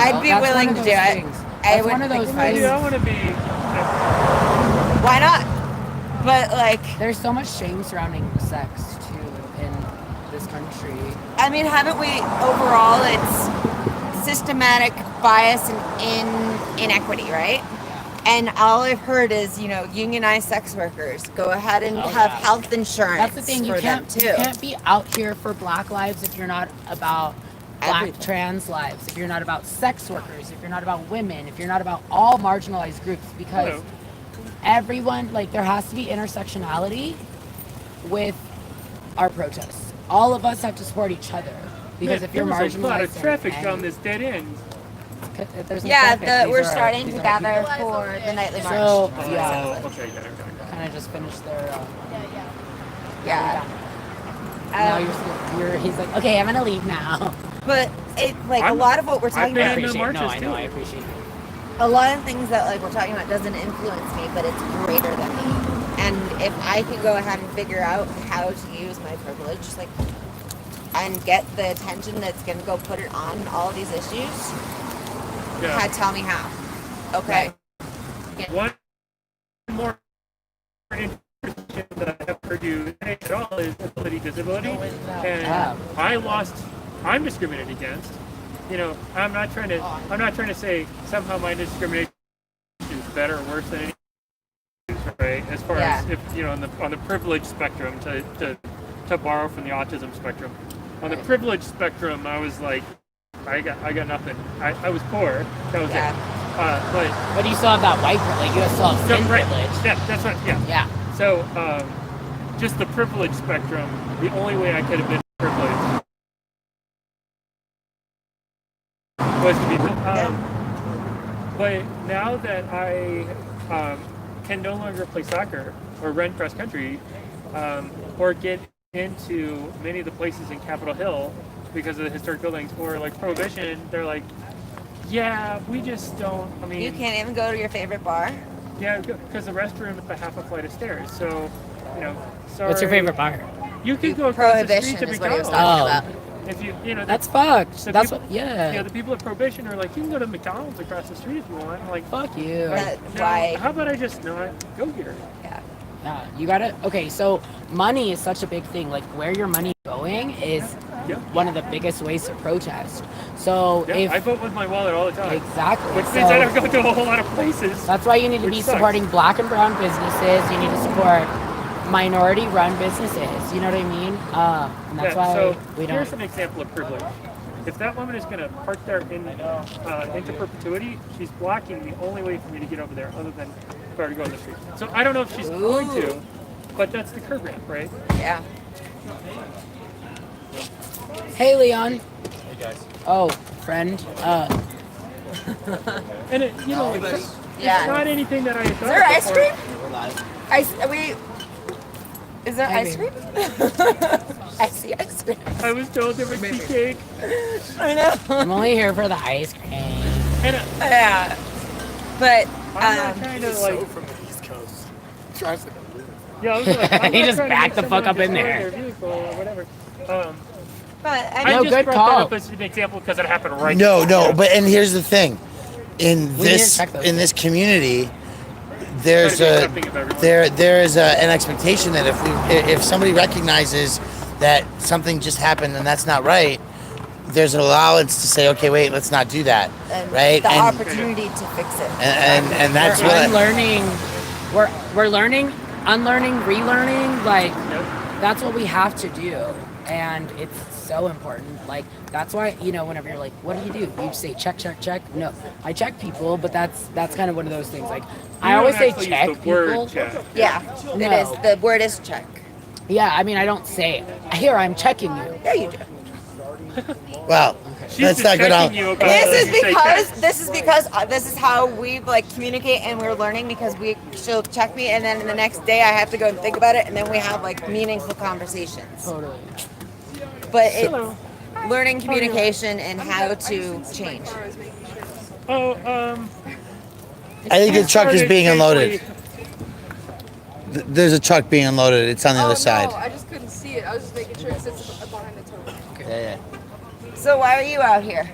I'd be
that's
willing
one of
to
those
do it.
things.
I
That's
would
one of those
think
Maybe
things.
I want to be.
Why not? But like,
There's so much shame surrounding sex too in this country.
I mean, haven't we overall? It's systematic bias and inequity, right? And all I've heard is, unionized sex workers go ahead and have
yeah.
health insurance.
That's the thing. You
for
can't
them
you
too.
can't be out here for Black lives if you're not about Black
Everything.
trans lives. If you're not about sex workers. If you're not about women. If you're not about all marginalized groups, because
Hello.
everyone, like, there has to be intersectionality with our protests. All of us have to support each other, because if you're
there was a lot
marginalized,
of traffic
and-
down this dead end.
if there's no
Yeah,
traffic, these
we're
are-
starting
these
to
are
gather
people.
for the nightly march.
So
Oh,
yeah,
okay, got it.
kind of just finished their.
Yeah.
Now he's like, okay, I'm gonna leave now.
But a lot of what we're talking
been
about,
in the marches
I know,
too.
I appreciate it.
a lot of things that we're talking about doesn't influence me, but it's greater than me. And if I can go ahead and figure out how to use my privilege, and get the attention that's gonna go put it on all these issues,
Yeah.
tell me how. Okay.
One more interesting that I have heard you say at all is ability disability, and I'm discriminated against. I'm not trying to say somehow my discrimination is better or worse than any right? As far as if on the privilege spectrum, to borrow from the autism spectrum, on the privilege spectrum, I was like, I got nothing. I was poor. That was it.
But you still have that white privilege. You still have thin privilege.
Yeah, that's right. Yeah.
Yeah.
So, just the privilege spectrum, the only way I could have been privileged was to be. But now that I can no longer play soccer or run cross country, or get into many of the places in Capitol Hill because of the historic buildings, or like Prohibition, they're like, yeah, we just don't. I mean,
You can't even go to your favorite bar.
yeah, because the restroom is a half a flight of stairs. So, sorry.
What's your favorite bar?
You could go across the
Prohibition
street to
is what he was
McDonald's.
talking about.
If you,
That's fucked.
the
That's
people-
what. Yeah.
the people at Prohibition are like, you can go to McDonald's across the street if you want. I'm like,
Fuck you.
That's
no,
why.
how about I just not go here?
Yeah, you gotta. Okay, so money is such a big thing. Like, where your money going is
Yeah.
one of the biggest ways to protest. So
Yeah,
if
I vote with my wallet all the time.
exactly,
Which
so
means I don't go to a whole lot of places.
that's why you need to
which
be
sucks.
supporting Black and Brown businesses. You need to support minority-run businesses. You know what I mean? And that's why
so
we
here's
don't.
an example of privilege. If that woman is going to park there into perpetuity, she's blocking the only way for me to get over there, other than if I were to go on the street. So I don't know if she's going to, but that's the curb ramp, right?
Yeah.
Hey, Leon.
Hey guys.
Oh, friend.
And it's
Yeah.
not anything that I had
Is
done
there ice
before.
cream? Is there
Hi,
ice
baby.
cream? I see ice cream.
I was told there would be cake.
I know.
I'm only here for the ice cream.
And
Yeah. But
I'm not trying to like.
From the East Coast. Tries to live.
Yeah, I was like, I'm
He
not
just
trying to
backed
get
the fuck
someone
up in
to
there.
destroy their vehicle or whatever.
I
I
mean,
No,
just
good
brought
call.
that up as an example because it happened right.
No,
now.
but and here's the thing, in
We need to
this
check those
in this community, there's
Gotta be
a
accepting of everyone.
there is an expectation that if somebody recognizes that something just happened and that's not right, there's an allowance to say, okay, wait, let's not do that,
and
right?
the
And
opportunity to fix it.
and that's
we're
what
learning. We're learning unlearning, relearning, like that's what we have to do, and it's so important. Like that's why, you know, whenever you're like, what do? You say check. No, I check people, but that's kind of one of those things. Like I
You
always
don't
say
actually
check
use the word
people.
check.
Yeah,
No.
it is. The word is check.
Yeah, I mean I don't say here I'm checking you.
Yeah, you do.
Well,
She's
let's not go down.
checking you about
This
whether
is
you say
because
check.
this is how we like communicate, and we're learning because she'll check me, and then the next day I have to go and think about it, and then we have like meaningful conversations.
Totally.
But it's learning communication and how to change.
Oh,
I think the truck is being unloaded.
Essentially-
There's a truck being unloaded. It's on the other side.
No, I just couldn't see it. I was just making sure it sits behind the total.
Yeah.
So why are you out here?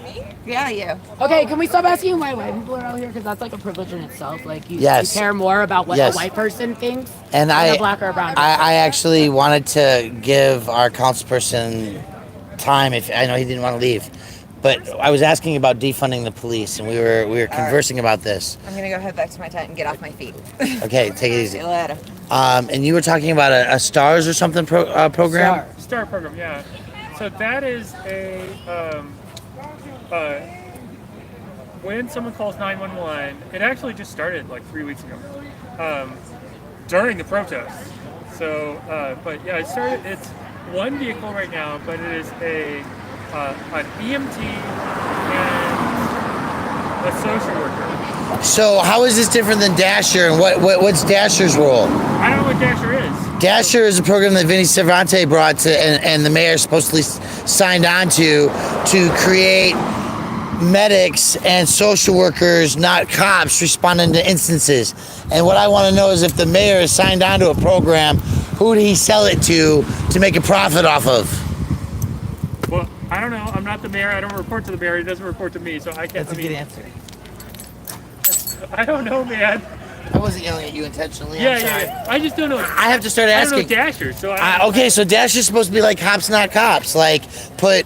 Me? Yeah, you.
Okay, can we stop asking why white people are out here? Because that's like a privilege in itself. Like you,
Yes.
you care more about what
Yes.
a white person thinks
And
than
I,
a black or a brown person.
I actually wanted to give our councilperson time if I know he didn't want to leave, but I was asking about defunding the police, and we were conversing about this.
I'm gonna go head back to my tent and get off my feet.
Okay, take it easy.
See you later.
And you were talking about a stars or something program.
Star program, yeah. So that is a when someone calls 911, it actually just started like 3 weeks ago during the protests. So, but yeah, it started. It's one vehicle right now, but it is an EMT and a social worker.
So how is this different than Dasher, and what's Dasher's role?
I don't know what Dasher is.
Dasher is a program that Vinny Cervante brought to, and the mayor supposedly signed on to create medics and social workers, not cops, responding to instances. And what I want to know is if the mayor has signed on to a program, who did he sell it to make a profit off of?
Well, I don't know. I'm not the mayor. I don't report to the mayor. He doesn't report to me, so I can't.
That's a good answer.
I don't know, man.
I wasn't yelling at you intentionally.
Yeah,
I'm sorry.
yeah. I just don't know.
I have to start
I don't
asking.
know Dasher, so
Okay, so Dasher's supposed to be like cops, not cops. Like get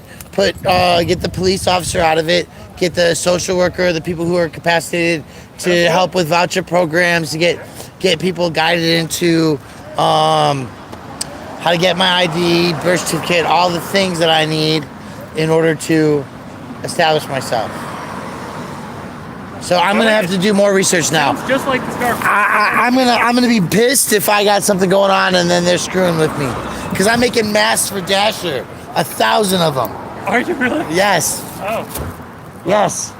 the police officer out of it, get the social worker, the people who are capacitated to help with voucher programs, to get people guided into how to get my ID, birth certificate, all the things that I need in order to establish myself. So I'm gonna have to do more research now.
just like the Star.
I'm gonna be pissed if I got something going on and then they're screwing with me, because I'm making masks for Dasher, 1,000 of them.
Are you really?
Yes.
Oh.
Yes.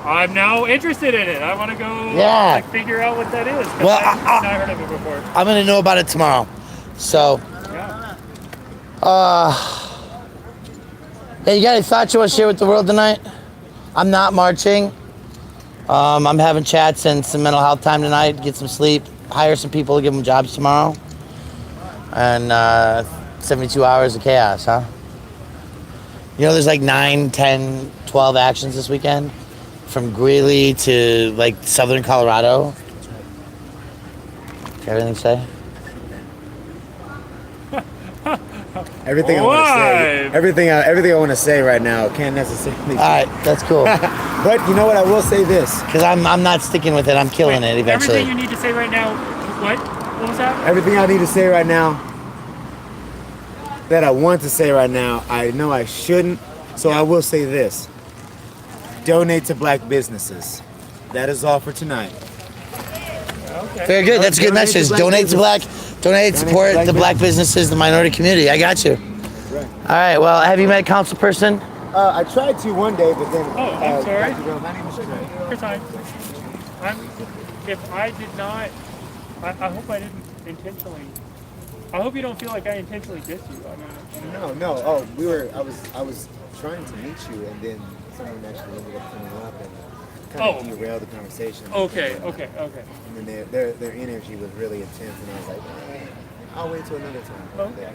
I'm now interested in it. I want to go like, figure out what that is. 'Cause
Well,
I've not heard of it before.
I'm gonna know about it tomorrow. So, hey, you got any thoughts you want to share with the world tonight? I'm not marching. I'm having chats and some mental health time tonight. Get some sleep. Hire some people to give them jobs tomorrow. And 72 hours of chaos, huh? You know, there's like 9, 10, 12 actions this weekend. From Greeley to like southern Colorado. Do you have anything to say?
Everything I want to say, everything I want to say right now can't necessarily.
All right, that's cool.
But you know what? I will say this.
Because I'm not sticking with it. I'm killing it eventually.
Everything you need to say right now. What? What was that?
Everything I need to say right now, that I want to say right now, I know I shouldn't. So I will say this. Donate to black businesses. That is all for tonight.
Okay.
Very good. That's a good message. Donate to black. Donate, support the black businesses, the minority community. I got you.
Right.
All right. Well, have you met a council person?
I tried to one day, but then.
Oh, I'm sorry.
My name is Trey.
Your time. If I did not, I hope I didn't intentionally. I hope you don't feel like I intentionally dissed you. I mean,
No. Oh, I was trying to meet you, and then someone actually ended up coming up and kind of derailed the conversation.
Okay.
And then their energy was really intense, and I was like, I'll wait till another time.
Okay.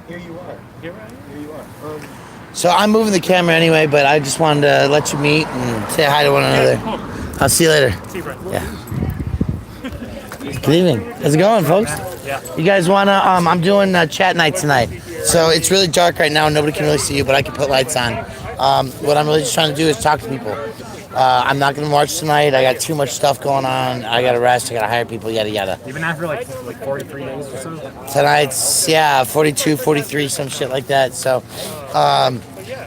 Here you are.
Here you are.
So I'm moving the camera anyway, but I just wanted to let you meet and say hi to one another. I'll see you later.
See you, Brent.
Yeah. Good evening. How's it going, folks?
Yeah.
You guys wanna? I'm doing chat night tonight, so it's really dark right now. Nobody can really see you, but I can put lights on. What I'm really just trying to do is talk to people. I'm not going to march tonight. I got too much stuff going on. I got to rest. I got to hire people, yada, yada.
You've been out for like 43 days or so?
Tonight's, 42, 43, some shit like that. So,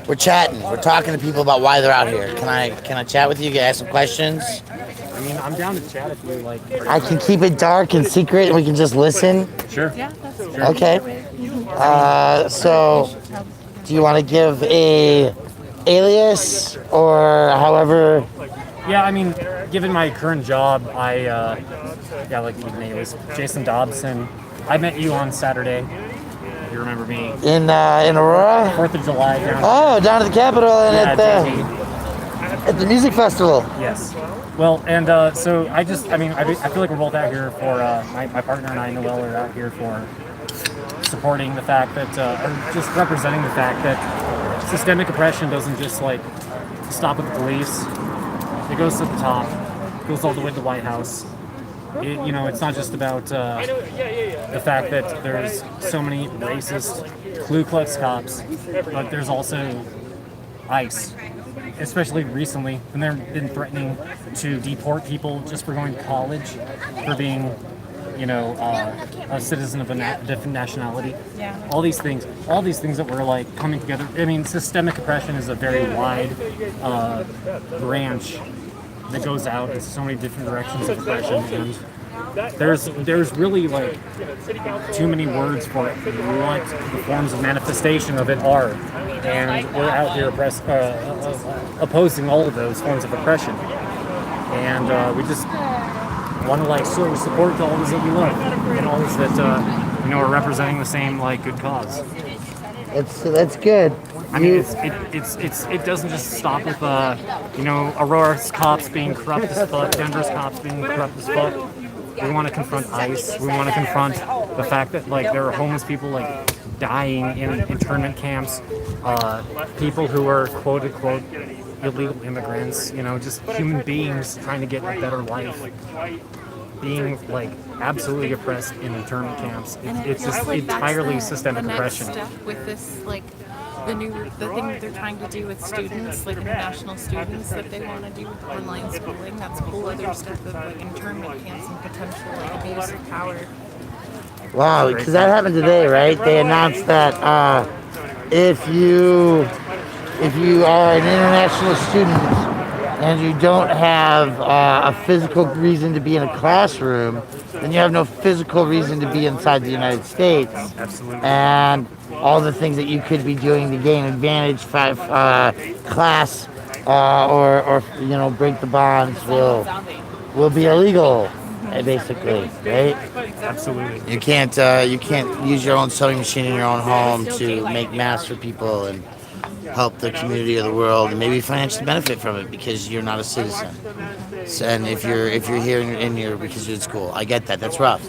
we're chatting. We're talking to people about why they're out here. Can I chat with you? Can I ask some questions?
I mean, I'm down to chat if you like.
I can keep it dark and secret, and we can just listen.
Sure.
Yeah, that's true.
Okay. So, do you want to give a alias or however?
Yeah, I mean, given my current job, like even alias Jason Dobson. I met you on Saturday. If you remember me.
In Aurora?
4th of July down.
Oh, down at the Capitol and
Yeah,
at the music festival.
Yes. Well, and so I feel like we're both out here for, my partner and I, Noel, are out here for supporting the fact that, or just representing the fact that systemic oppression doesn't just like stop with the police. It goes to the top, goes all the way to the White House. It's not just about the fact that there's so many racist Ku Klux cops, but there's also ICE. Especially recently, when they've been threatening to deport people just for going to college, for being, a citizen of a different nationality.
Yeah.
All these things that were like coming together. I mean, systemic oppression is a very wide branch that goes out in so many different directions of oppression, and there's really like too many words for what the forms of manifestation of it are, and we're out here opposing all of those forms of oppression, and we just want to like sort of support all those that we love and all those that are representing the same like good cause.
That's good.
I mean, it doesn't just stop with Aurora's cops being corrupt as fuck, Denver's cops being corrupt as fuck. We want to confront ICE. We want to confront the fact that like there are homeless people like dying in internment camps, people who are quote unquote illegal immigrants, just human beings trying to get a better life, being like absolutely oppressed in internment camps. It's just entirely systemic oppression.
The next step with this, like the thing that they're trying to do with students, like international students, that they want to do with online schooling. That's a whole other step of like internment camps and potential like abuse of power.
Wow, because that happened today, right? They announced that if you are an international student and you don't have a physical reason to be in a classroom, then you have no physical reason to be inside the United States.
Absolutely.
And all the things that you could be doing to gain advantage, class, or break the bonds will be illegal, basically, right?
Absolutely.
You can't use your own sewing machine in your own home to make masks for people and help the community of the world and maybe financially benefit from it because you're not a citizen. So, and if you're here in your because you're in school, I get that. That's rough.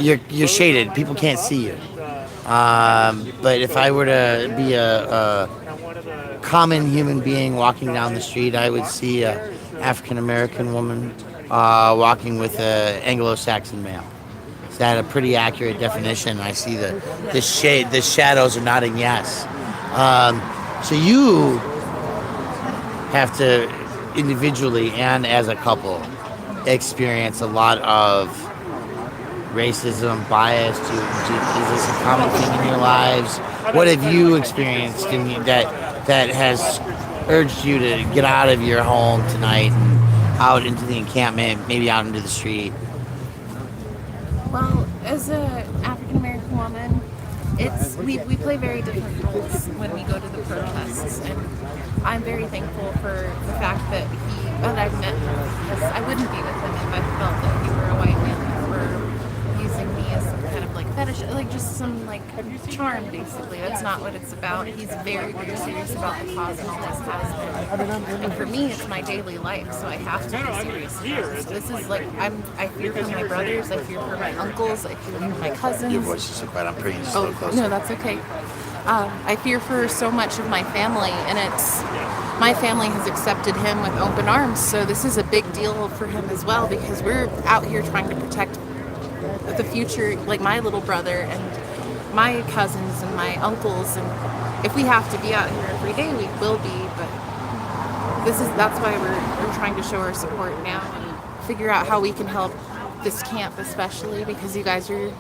You're shaded. People can't see you. But if I were to be a common human being walking down the street, I would see a African American woman walking with an Anglo-Saxon male. Is that a pretty accurate definition? I see the shadows are nodding yes. So you have to individually and as a couple experience a lot of racism, bias. Is this a common thing in your lives? What have you experienced that has urged you to get out of your home tonight and out into the encampment, maybe out into the street?
Well, as an African American woman, we play very different roles when we go to the protests, and I'm very thankful for the fact that I've met him, because I wouldn't be with him if I felt that he were a white man or using me as some kind of like fetish, like just some like charm basically. That's not what it's about. He's very, very serious about the cause and always has been. And for me, it's my daily life, so I have to be serious about it. So this is like, I fear for my brothers, I fear for my uncles, I fear for my cousins.
Your voice is so quiet. I'm pretty so close.
No, that's okay. I fear for so much of my family, and my family has accepted him with open arms, so this is a big deal for him as well, because we're out here trying to protect the future, like my little brother and my cousins and my uncles, and if we have to be out here every day, we will be, but that's why we're trying to show our support now and figure out how we can help this camp, especially because you guys are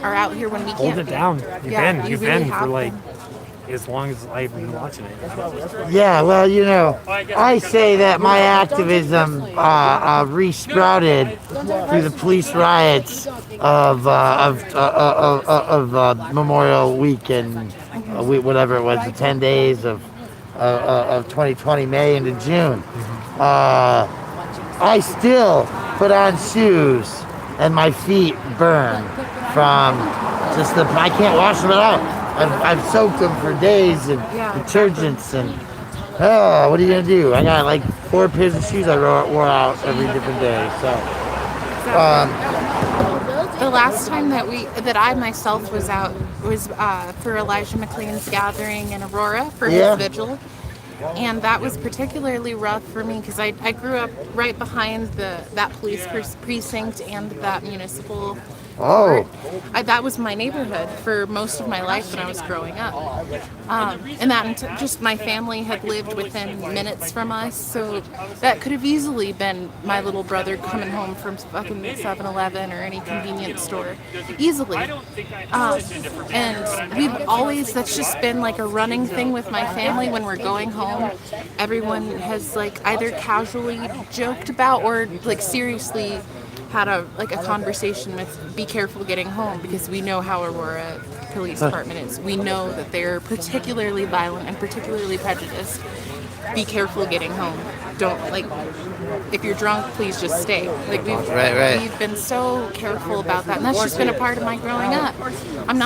out here when we can't.
Hold it down. You've
really
been for
have
like
been.
as long as I've been watching it.
Yeah, well, I say that my activism resprouted through the police riots of Memorial Weekend, whatever it was, the 10 days of 2020, May into June. I still put on shoes and my feet burn from just I can't wash them out. I've soaked them for days in detergents and what are you gonna do? I got like 4 pairs of shoes I wore out every different day. So
the last time that I myself was out was for Elijah McClain's gathering in Aurora for his vigil. And that was particularly rough for me because I grew up right behind that police precinct and that municipal court. That was my neighborhood for most of my life when I was growing up. And that just my family had lived within minutes from us, so that could have easily been my little brother coming home from fucking 7-Eleven or any convenience store. Easily. And we've always, that's just been like a running thing with my family when we're going home. Everyone has like either casually joked about or like seriously had a conversation with be careful getting home because we know how Aurora Police Department is. We know that they're particularly violent and particularly prejudiced. Be careful getting home. Don't if you're drunk, please just stay. We've been so careful about that, and that's just been a part of my growing up. I'm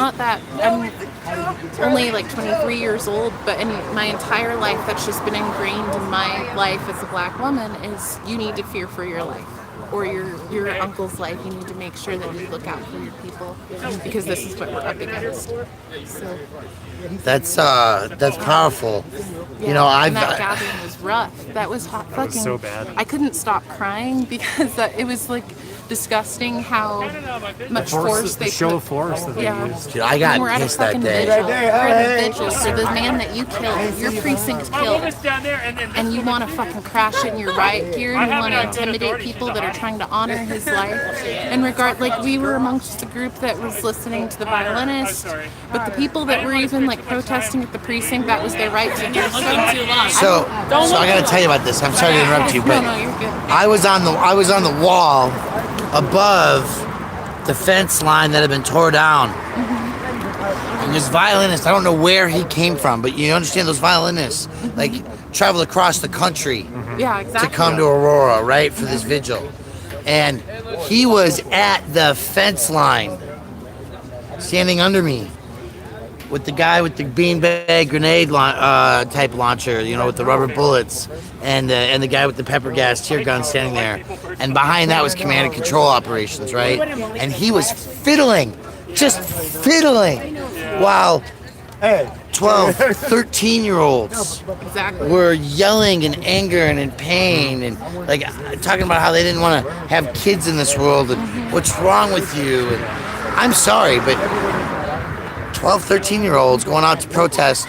only like 23 years old, but in my entire life, that's just been ingrained in my life as a black woman is you need to fear for your life. Or your uncle's life, you need to make sure that you look out for your people because this is what we're up against. So
that's powerful.
Yeah, and that gathering was rough. That was hot fucking.
Was so bad.
I couldn't stop crying because it was like disgusting how much force they
show
put.
of force that they used.
Dude, I got
We're at a
pissed that
fucking
day.
vigil. We're at a vigil for the man that you killed, your precinct killed, and you want to fucking crash it in your riot gear and you want to intimidate people that are trying to honor his life. And we were amongst the group that was listening to the violinist, but the people that were even like protesting at the precinct, that was their right to do
So I gotta tell you about this. I'm sorry to interrupt you, but
no, you're good.
I was on the wall above the fence line that had been tore down. And this violinist, I don't know where he came from, but you understand those violinists like travel across the country
Yeah, exactly.
to come to Aurora, right, for this vigil. And he was at the fence line, standing under me, with the guy with the beanbag grenade type launcher, with the rubber bullets, and the guy with the pepper gas tear gun standing there. And behind that was command and control operations, right? And he was just fiddling, while 12, 13-year-olds were yelling in anger and in pain and talking about how they didn't want to have kids in this world and what's wrong with you. And I'm sorry, but 12, 13-year-olds going out to protest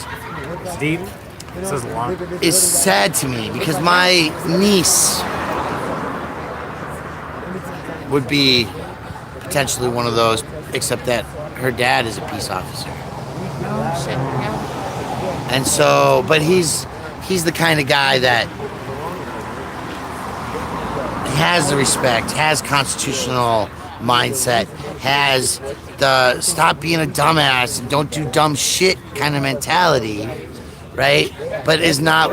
It's deep. It says a lot.
is sad to me because my niece would be potentially one of those, except that her dad is a peace officer.
Oh shit, yeah.
And so, but he's the kind of guy that has the respect, has constitutional mindset, has the stop being a dumbass and don't do dumb shit kind of mentality, right? But is not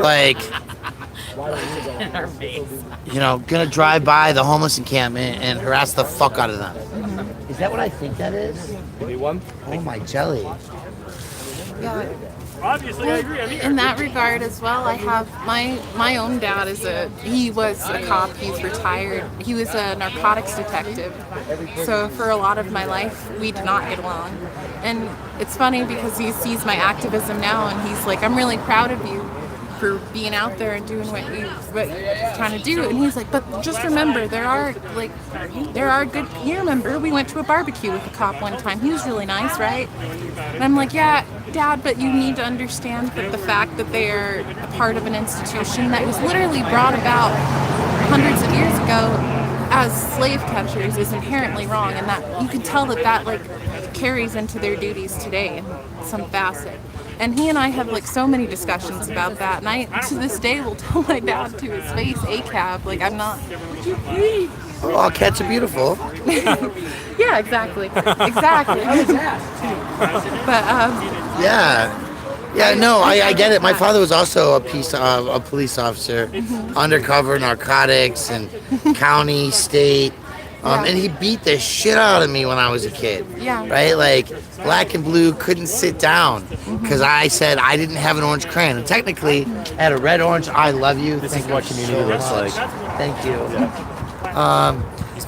gonna drive by the homeless encampment and harass the fuck out of them. Mm-hmm. Is that what I think that is? Oh my jelly.
Yeah.
Obviously, I agree. I'm here.
In that regard as well, I have my own dad he was a cop. He's retired. He was a narcotics detective. So for a lot of my life, we did not get along. And it's funny because he sees my activism now, and he's like, "I'm really proud of you for being out there and doing what you're trying to do." And he's like, "But just remember, there are good. You remember we went to a barbecue with a cop one time. He was really nice, right?" And I'm like, "Yeah." Dad, but you need to understand that the fact that they are a part of an institution that was literally brought about hundreds of years ago as slave catchers is inherently wrong, and that you can tell that like carries into their duties today in some facet. And he and I have like so many discussions about that, and I to this day will tell my dad to his face, ACAB, like I'm not.
All cats are beautiful.
Yeah, exactly. Exactly. But
Yeah, no, I get it. My father was also a police officer, undercover narcotics and county, state, and he beat the shit out of me when I was a kid.
Yeah.
Right? Like, black and blue couldn't sit down because I said I didn't have an orange crayon. And technically, I had a red orange, I love you.
This
Thank
is what
you
community
so
looks
much.
like.
Thank you.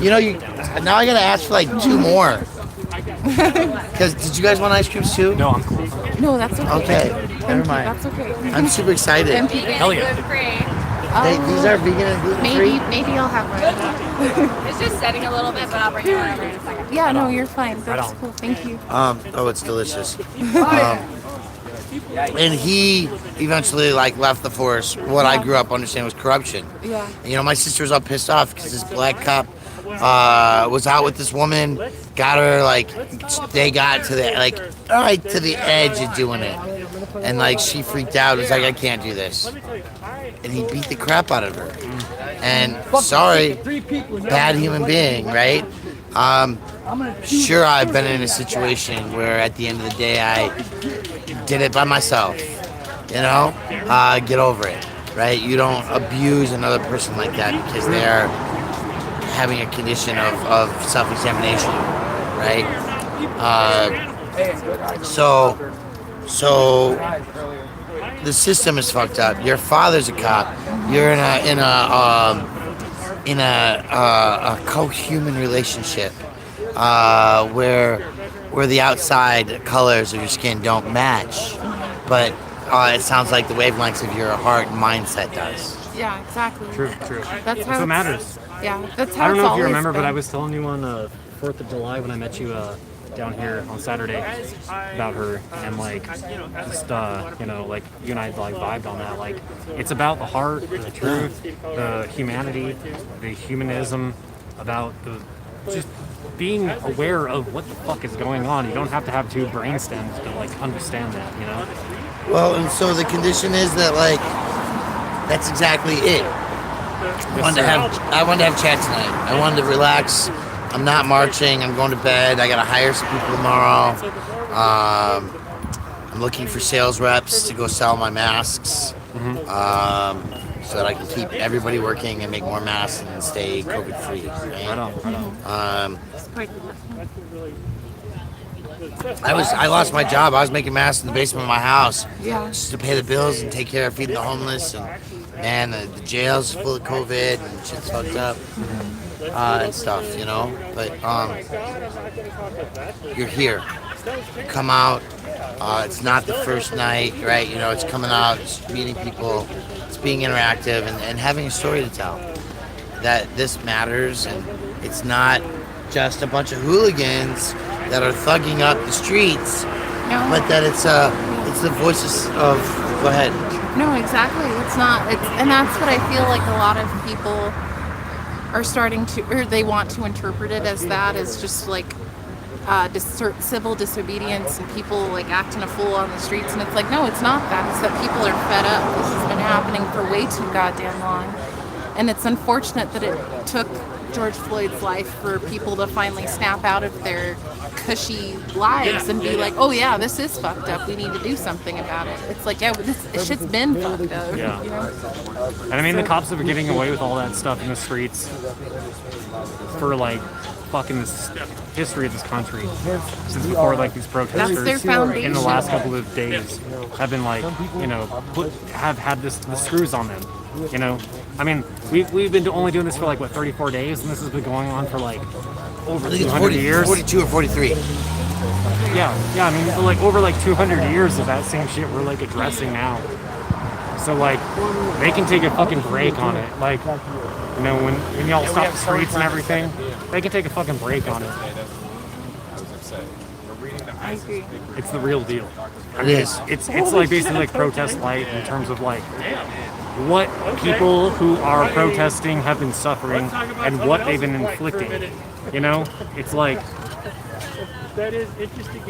You know, now I gotta ask for like 2 more. Because did you guys want ice creams too?
No, I'm cool.
no, that's okay.
Okay, never mind.
That's okay.
I'm super excited.
Hell yeah.
These are vegan and gluten free.
Maybe I'll have one.
It's just setting a little bit, but I'll bring it over in a second.
Yeah, no, you're fine. That's cool. Thank you.
Oh, it's delicious. And he eventually like left the force. What I grew up understanding was corruption.
Yeah.
And, you know, my sister was all pissed off because this black cop was out with this woman, got her like they got to the to the edge of doing it, and like she freaked out. Was like, I can't do this, and he beat the crap out of her. And sorry, bad human being, right? Sure, I've been in a situation where at the end of the day I did it by myself. You know, get over it, right? You don't abuse another person like that because they're having a condition of self-examination, right? So the system is fucked up. Your father's a cop. You're in a co-human relationship where the outside colors of your skin don't match, but it sounds like the wavelengths of your heart and mindset does.
Yeah, exactly.
True.
That's how
what
it's-
matters.
Yeah, that's how
I don't
it's
know if you
always
remember, but
been.
I was telling you on 4th of July when I met you down here on Saturday about her, and like just you know, like you and I like vibed on that. Like it's about the heart, the truth, the humanity, the humanism, about the just being aware of what the fuck is going on. You don't have to have 2 brain stems to like understand that, you know.
Well, and so the condition is that like that's exactly it. I wanted to have chat tonight. I wanted to relax. I'm not marching. I'm going to bed. I got to hire some people tomorrow. I'm looking for sales reps to go sell my masks, so that I can keep everybody working and make more masks and stay COVID free. Right?
Right on.
I lost my job. I was making masks in the basement of my house.
Yeah.
Just to pay the bills and take care of feeding the homeless, and the jail's full of COVID and shit's fucked up and stuff, you know. But you're here. Come out. It's not the first night, right? You know, it's coming out, it's meeting people, it's being interactive and having a story to tell. That this matters, and it's not just a bunch of hooligans that are thugging up the streets, but that it's the voices of. Go ahead.
No, exactly. It's not. And that's what I feel like a lot of people are starting to, or they want to interpret it as that, as just like civil disobedience and people like acting a fool on the streets. And it's like, no, it's not that. It's that people are fed up. This has been happening for way too goddamn long. And it's unfortunate that it took George Floyd's life for people to finally snap out of their cushy lives and be like, oh yeah, this is fucked up. We need to do something about it. It's like, yeah, this shit's been fucked up.
Yeah.
You know?
And I mean, the cops have been getting away with all that stuff in the streets for like fucking this history of this country since before like these protesters
That's their foundation.
in the last couple of days have been like, you know, have had the screws on them. You know, I mean, we've been only doing this for like what 34 days, and this has been going on for like over 200 years.
42 or 43.
Yeah. I mean, like over like 200 years of that same shit we're like addressing now. So like, they can take a fucking break on it. Like, you know, when y'all stop the streets and everything, they can take a fucking break on it.
I agree.
It's the real deal. I
It
mean,
is.
it's like basically like protest light in terms of like what people who are protesting have been suffering and what they've been inflicting. You know, it's like
That is interesting.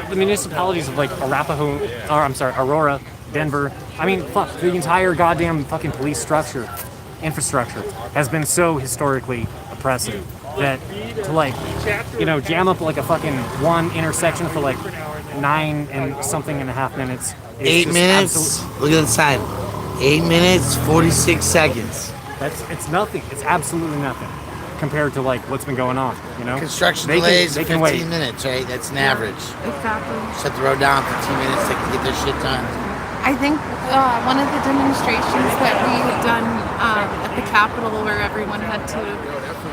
the municipalities of like Aurora, Denver. I mean, fuck, the entire goddamn fucking police infrastructure has been so historically oppressive that to like, jam up like a fucking one intersection for like 9.5 minutes. is
8
just
minutes. Look at the sign. 8 minutes, 46 seconds.
It's nothing. It's absolutely nothing compared to like what's been going on.
Construction
They can-
delays
they
of
can
15
wait.
minutes, right? That's an average.
Exactly.
Shut the road down 15 minutes to get their shit done.
I think one of the demonstrations that we had done at the Capitol, where everyone had to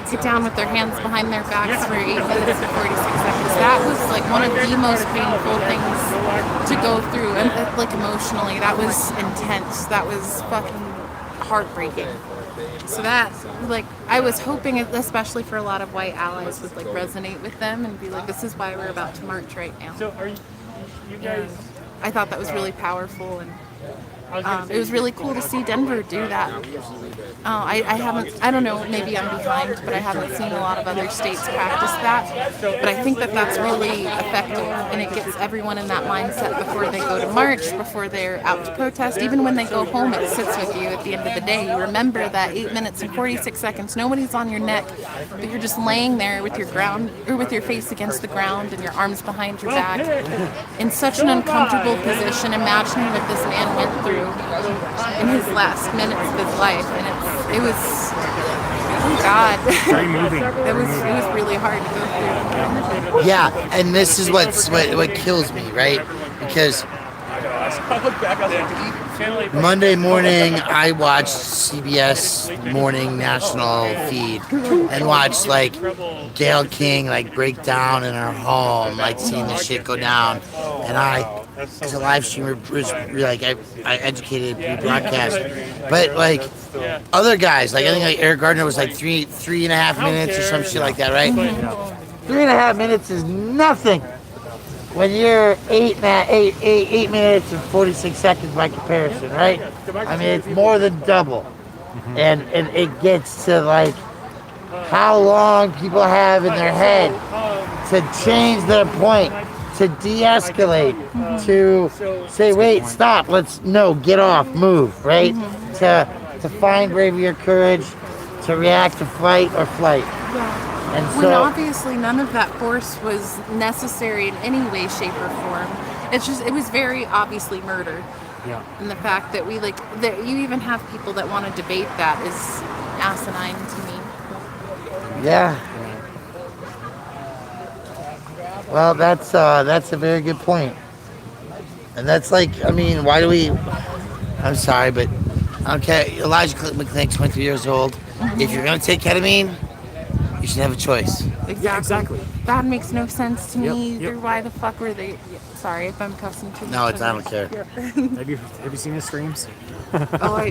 sit down with their hands behind their backs for 8 minutes and 46 seconds, that was like one of the most painful things to go through, and like emotionally, that was intense. That was fucking heartbreaking. So that, like, I was hoping, especially for a lot of white allies, would like resonate with them and be like, this is why we're about to march right now.
So are you guys?
I thought that was really powerful, and
I was gonna say,
it was really cool to see Denver do that. I don't know, maybe I'm behind, but I haven't seen a lot of other states practice that. But I think that that's really effective, and it gets everyone in that mindset before they go to march, before they're out to protest. Even when they go home, it sits with you at the end of the day. You remember that 8 minutes and 46 seconds, nobody's on your neck, but you're just laying there with your face against the ground and your arms behind your back in such an uncomfortable position, imagining what this man went through in his last minutes of his life, and it was, oh God,
Very moving.
it was really hard to go through.
Yeah, and this is what kills me, right? Because Monday morning, I watched CBS Morning National feed and watched like Gail King like break down in her home, like seeing the shit go down. And I, as a live streamer, was really, like I educated, rebroadcast. But like other guys, like I think like Eric Gardner was like three and a half minutes or some shit like that, right? 3.5 minutes is nothing when you're 8 minutes and 46 seconds by comparison, right? I mean, it's more than double. And it gets to like how long people have in their head to change their point, to de-escalate, to say, wait, stop, get off, move, right? To find bravery or courage, to react to fight or flight. And
When
so,
obviously none of that force was necessary in any way, shape, or form. It was very obviously murder.
Yeah.
And the fact that that you even have people that want to debate that is asinine to me.
yeah. Well, that's a very good point. And that's like, I mean, why do we? I'm sorry, but okay. Elijah McClain, 23 years old. If you're gonna take ketamine, you should have a choice.
Exactly.
That makes no sense to me
Yep,
either.
yep.
Why the fuck were they? Sorry if I'm cussing too much.
No, I don't care.
Have you seen his streams?
Oh,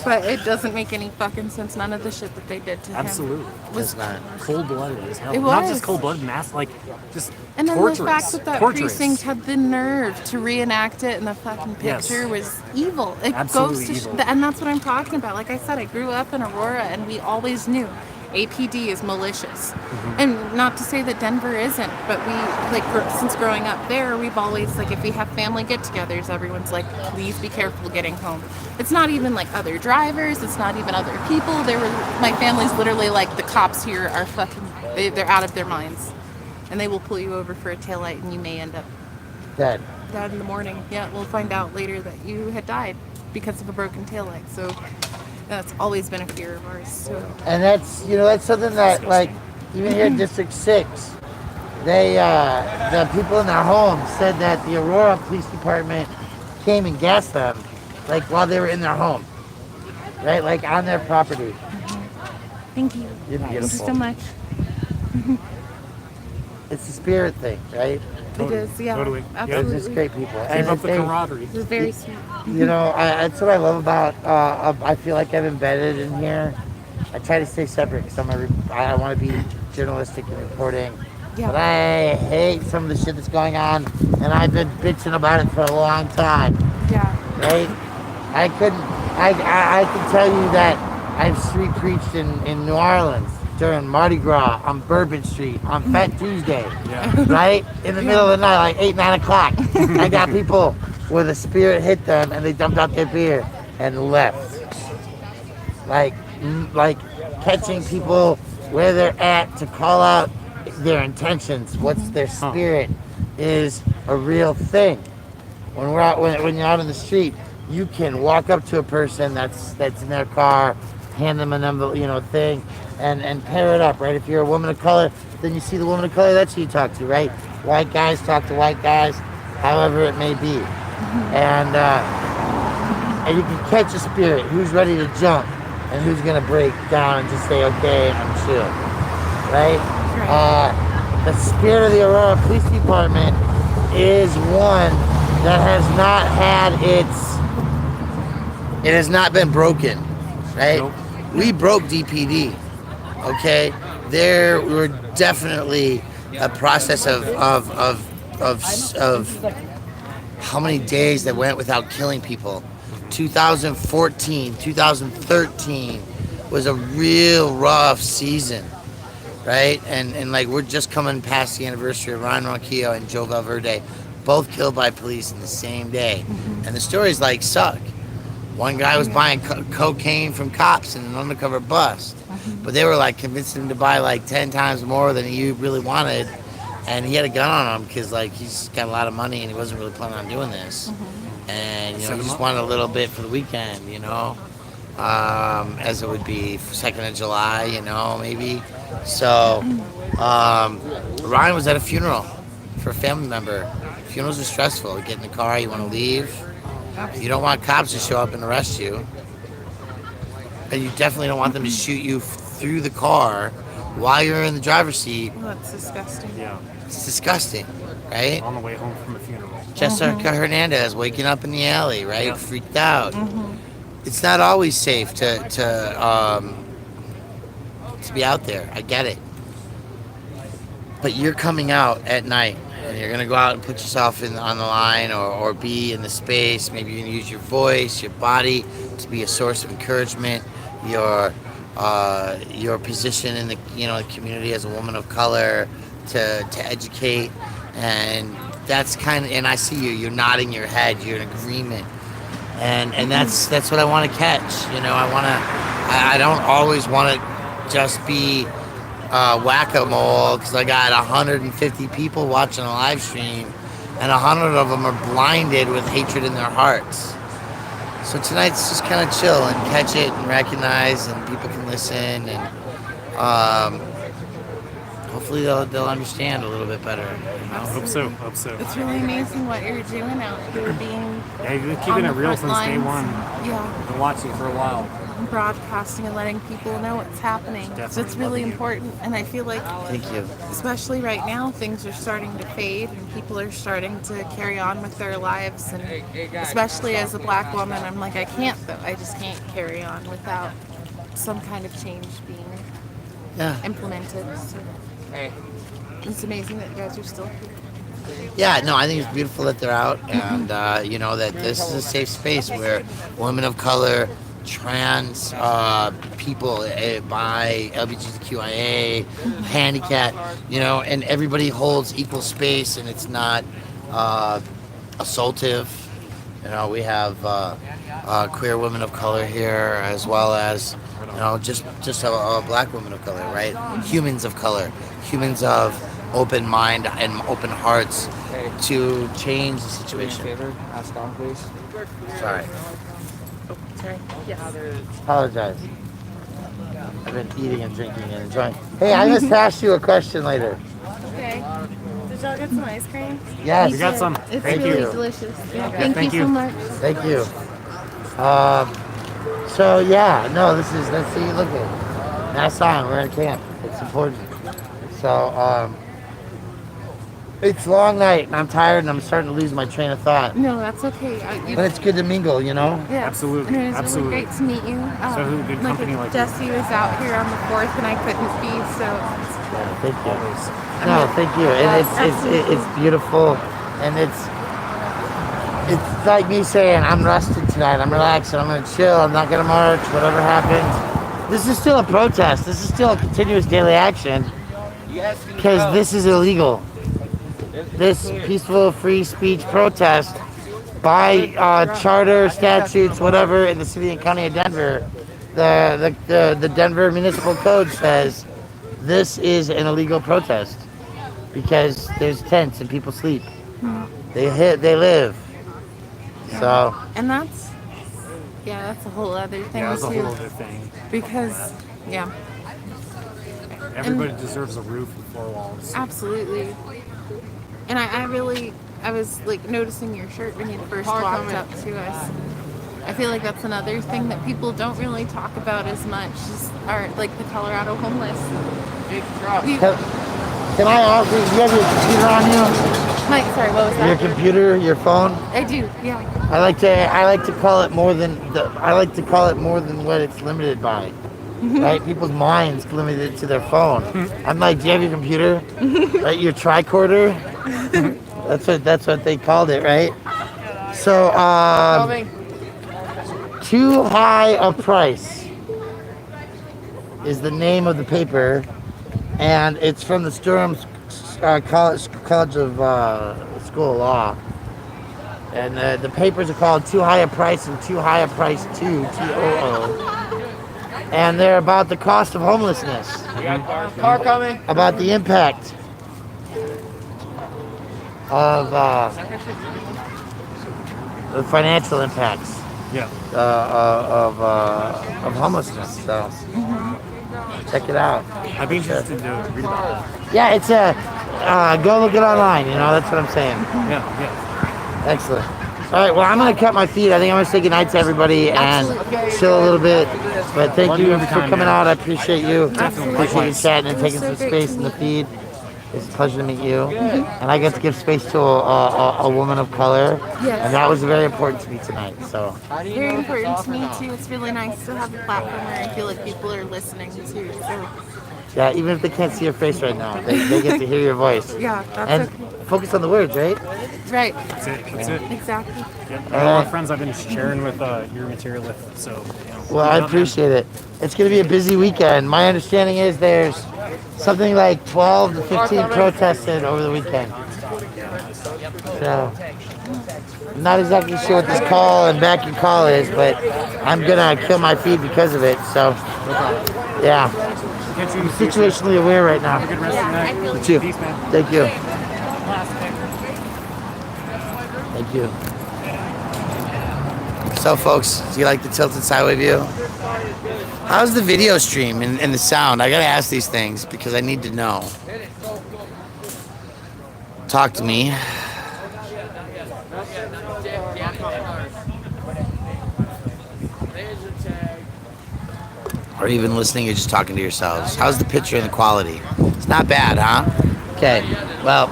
but it doesn't make any fucking sense. None of the shit that they did to him.
Absolutely.
It's not.
Cold-blooded as hell.
It
Not
was.
just cold-blooded, like just
And then
torturous.
the fact that that
torturous.
precinct had the nerve to reenact it in the fucking
Yes.
picture was evil. It
Absolutely
goes to
evil.
and that's what I'm talking about. Like I said, I grew up in Aurora, and we always knew APD is malicious. And not to say that Denver isn't, but we, like, since growing up there, we've always, like, if we have family get-togethers, everyone's like, please be careful getting home. It's not even like other drivers, it's not even other people. My family's literally like, the cops here are they're out of their minds. And they will pull you over for a taillight, and you may end up
Dead.
dead in the morning. Yeah, we'll find out later that you had died because of a broken taillight. So that's always been a fear of ours. So
And that's something that, like, even here in District 6, they, the people in their homes said that the Aurora Police Department came and gassed them, like, while they were in their home, right? Like, on their property.
thank you.
You're
Thank you
beautiful.
so much.
It's a spirit thing, right?
It is, yeah.
Totally. Yep.
They're
Absolutely.
just great people.
Keep
And
up the
they-
camaraderie.
It was very sweet.
that's what I love about, I feel like I'm embedded in here. I try to stay separate because I want to be journalistic and reporting.
Yeah.
But I hate some of the shit that's going on, and I've been bitching about it for a long time.
Yeah.
Right? I can tell you that I've street preached in New Orleans during Mardi Gras on Bourbon Street on Fat Tuesday.
Yeah.
Right? In the middle of the night, like 8, 9 o'clock. I got people where the spirit hit them and they dumped out their beer and left. Like catching people where they're at to call out their intentions, what's their spirit, is a real thing. When we're out, when you're out in the street, you can walk up to a person that's in their car, hand them an envelope, thing, and pair it up, right? If you're a woman of color, then you see the woman of color, that's who you talk to, right? White guys talk to white guys, however it may be, and you can catch a spirit, who's ready to jump, and who's gonna break down and just say, okay, I'm chill, right? The spirit of the Aurora Police Department is one that has not had it has not been broken, right? Nope. We broke DPD, okay? There were definitely a process of how many days that went without killing people. 2014, 2013 was a real rough season, right? And like we're just coming past the anniversary of Ryan Ronquillo and Joe Valverde, both killed by police in the same day. And the stories like suck. One guy was buying cocaine from cops in an undercover bust, but they were like convincing him to buy like 10 times more than he really wanted, and he had a gun on him because like he's got a lot of money and he wasn't really planning on doing this, and he just wanted a little bit for the weekend, as it would be for 2nd of July, maybe. So Ryan was at a funeral for a family member. Funerals are stressful. You get in the car, you want to leave. You don't want cops to show up and arrest you. And you definitely don't want them to shoot you through the car while you're in the driver's seat.
Well, that's disgusting.
Yeah.
It's disgusting, right?
On the way home from a funeral.
Jessica Hernandez waking up in the alley, right? Yep. Freaked out. It's not always safe to be out there. I get it. But you're coming out at night. And you're gonna go out and put yourself on the line, or be in the space. Maybe you're gonna use your voice, your body, to be a source of encouragement. Your position in the the community as a woman of color, to educate, and that's and I see you're nodding your head. You're in agreement, and that's what I want to catch. I don't always want to just be whack-a-mole, because I got 150 people watching a live stream, and 100 of them are blinded with hatred in their hearts. So tonight's just kind of chill and catch it and recognize, and people can listen, and hopefully they'll understand a little bit better.
Hope so.
It's really amazing what you're doing out here,
you've been keeping it real since day one.
Yeah.
I've been watching it for a while.
Broadcasting and letting people know what's happening. So it's really important, and I feel like,
thank you,
especially right now, things are starting to fade and people are starting to carry on with their lives, and especially as a black woman, I'm like, I just can't carry on without some kind of change being implemented. So it's amazing that you guys are still here.
Yeah, no, I think it's beautiful that they're out, and that this is a safe space where women of color, trans people, by LGBTQIA, handicapped, and everybody holds equal space, and it's not assaultive. We have queer women of color here, as well as just a black woman of color, right? Humans of color, humans of open mind and open hearts to change the situation.
Favor, ask on, please.
Sorry.
Sorry. Yes.
Apologize. I've been eating and drinking and enjoying. Hey, I'm gonna ask you a question later.
Okay. Did y'all get some ice cream?
Yes.
We got some.
It's
Thank
really
you.
delicious. Yeah.
Yeah,
Thank you so much.
Thank you. So yeah, no, let's see, look at it. That's on. We're in camp. It's important. So It's a long night, and I'm tired, and I'm starting to lose my train of thought.
No, that's okay.
But it's good to mingle, you know?
Yeah,
Absolutely,
And it was
absolutely.
really great to meet you.
Especially with good company like
Jesse was out here on the 4th, and I couldn't be, so
Yeah, thank you. No, thank you. And it's beautiful, and it's like me saying, I'm rested tonight. I'm relaxed. I'm gonna chill. I'm not gonna march. Whatever happens, this is still a protest. This is still a continuous daily action because this is illegal. This peaceful free speech protest by charter statutes, whatever, in the city and county of Denver, the Denver Municipal Code says this is an illegal protest because there's tents and people sleep. They live. So
and that's a whole other thing
Yeah, that's a
too.
whole other thing.
Because
Everybody deserves a roof and 4 walls.
absolutely. And I was like noticing your shirt when you first walked up to us. I feel like that's another thing that people don't really talk about as much are like the Colorado homeless.
can I ask you, do you have your computer on you?
Mike, sorry, what was that?
Your computer, your phone?
I do, yeah.
I like to call it more than what it's limited by. Right? People's minds limited to their phone. I'm like, do you have your computer? Right? Your tricorder? That's what they called it, right? So Too High a Price is the name of the paper, and it's from the Durham College of School of Law. And the papers are called Too High a Price and Too High a Price 2, TOO. And they're about the cost of homelessness.
Car coming.
About the impact of the financial impacts of homelessness. So check it out.
I'd be interested to read about that.
Yeah, it's go look it online. You know, that's what I'm saying.
Yeah.
Excellent. All right, well, I'm going to cut my feet. I think I'm going to say goodnight to everybody and chill a little bit. But thank you for coming out. I appreciate you. Appreciate you chatting and taking some space in the feed. It's a pleasure to meet you. And I get to give space to a woman of color.
Yes.
And that was very important to me tonight. So
Very important to me too. It's really nice to have a platform where I feel like people are listening too. So
yeah, even if they can't see your face right now, they get to hear your voice.
yeah, that's
And
okay.
focus on the words, right?
Right.
That's it. That's it.
Exactly.
Yeah. I have a lot of friends I've been sharing with your material with, so. You know,
Well, I appreciate it. It's going to be a busy weekend. My understanding is there's something like 12 to 15 protested over the weekend. So, I'm not exactly sure what this call and back and call is, but I'm going to kill my feed because of it. So, yeah. I'm situationally aware right now.
Have a good rest of the night.
You too.
Peace, man.
Thank you. Thank you. So, folks, do you like the tilted sideway view? How's the video stream and the sound? I gotta ask these things because I need to know. Talk to me. Or even listening or just talking to yourselves. How's the picture and the quality? It's not bad, huh? Okay, well,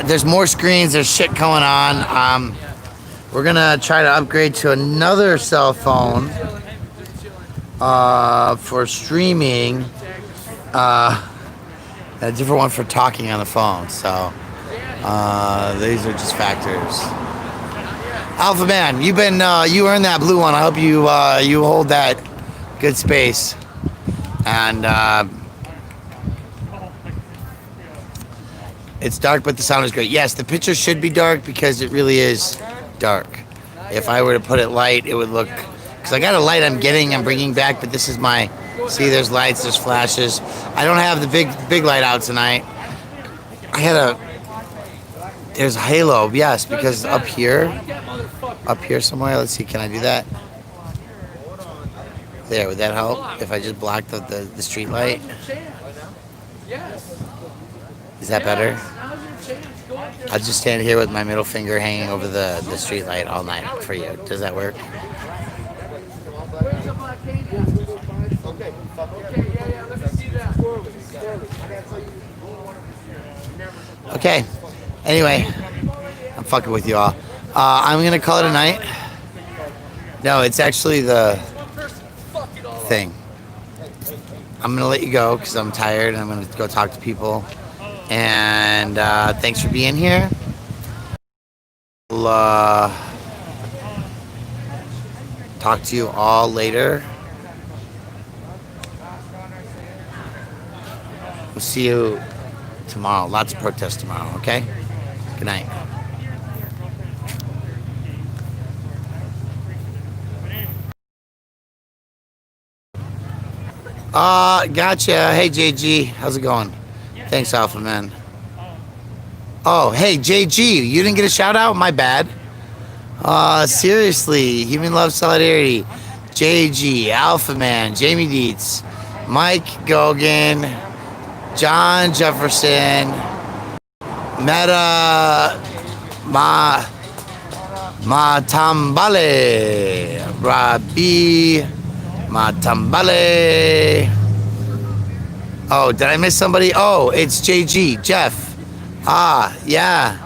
there's more screens, there's shit going on. We're gonna try to upgrade to another cell phone for streaming, a different one for talking on the phone. So these are just factors. Alpha Man, you earned that blue one. I hope you hold that good space. And it's dark, but the sound is great. Yes, the picture should be dark because it really is dark. If I were to put it light, it would look, because I got a light I'm bringing back, but this is my, see, there's lights, there's flashes. I don't have the big light out tonight. There's a halo, yes, because up here somewhere, let's see, can I do that? There, would that help if I just block the street light? Is that better? I'll just stand here with my middle finger hanging over the street light all night for you. Does that work? Okay. Anyway, I'm fucking with you all. I'm gonna call it a night. No, it's actually the thing. I'm gonna let you go because I'm tired and I'm gonna go talk to people. And thanks for being here. I'll talk to you all later. We'll see you tomorrow. Lots of protests tomorrow, okay? Good night. Gotcha. Hey, JG. How's it going? Thanks, Alpha Man. Oh, hey, JG. You didn't get a shout out? My bad. Seriously. Human Love Solidarity. JG, Alpha Man, Jamie Dietz, Mike Gogan, John Jefferson, Meta Matambale, Rabi Matambale. Oh, did I miss somebody? Oh, it's JG, Jeff. Ah, yeah.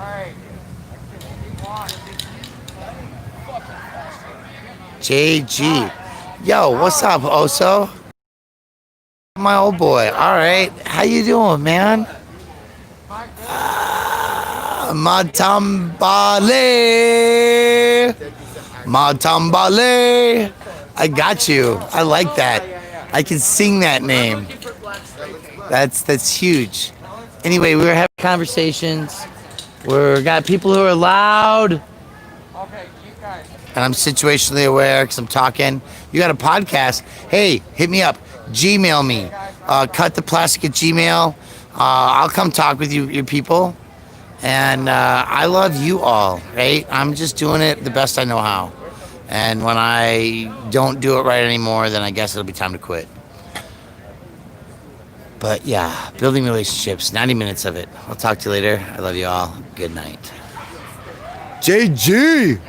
JG. Yo, what's up, Oso? My old boy. All right. How you doing, man? Matambale. Matambale. I got you. I like that. I can sing that name. That's huge. Anyway, we were having conversations. We're got people who are loud. And I'm situationally aware because I'm talking. You got a podcast? Hey, hit me up. Gmail me. Cut the plastic at Gmail. I'll come talk with you, your people. And I love you all, right? I'm just doing it the best I know how. And when I don't do it right anymore, then I guess it'll be time to quit. But yeah, building relationships, 90 minutes of it. I'll talk to you later. I love you all. Good night. JG!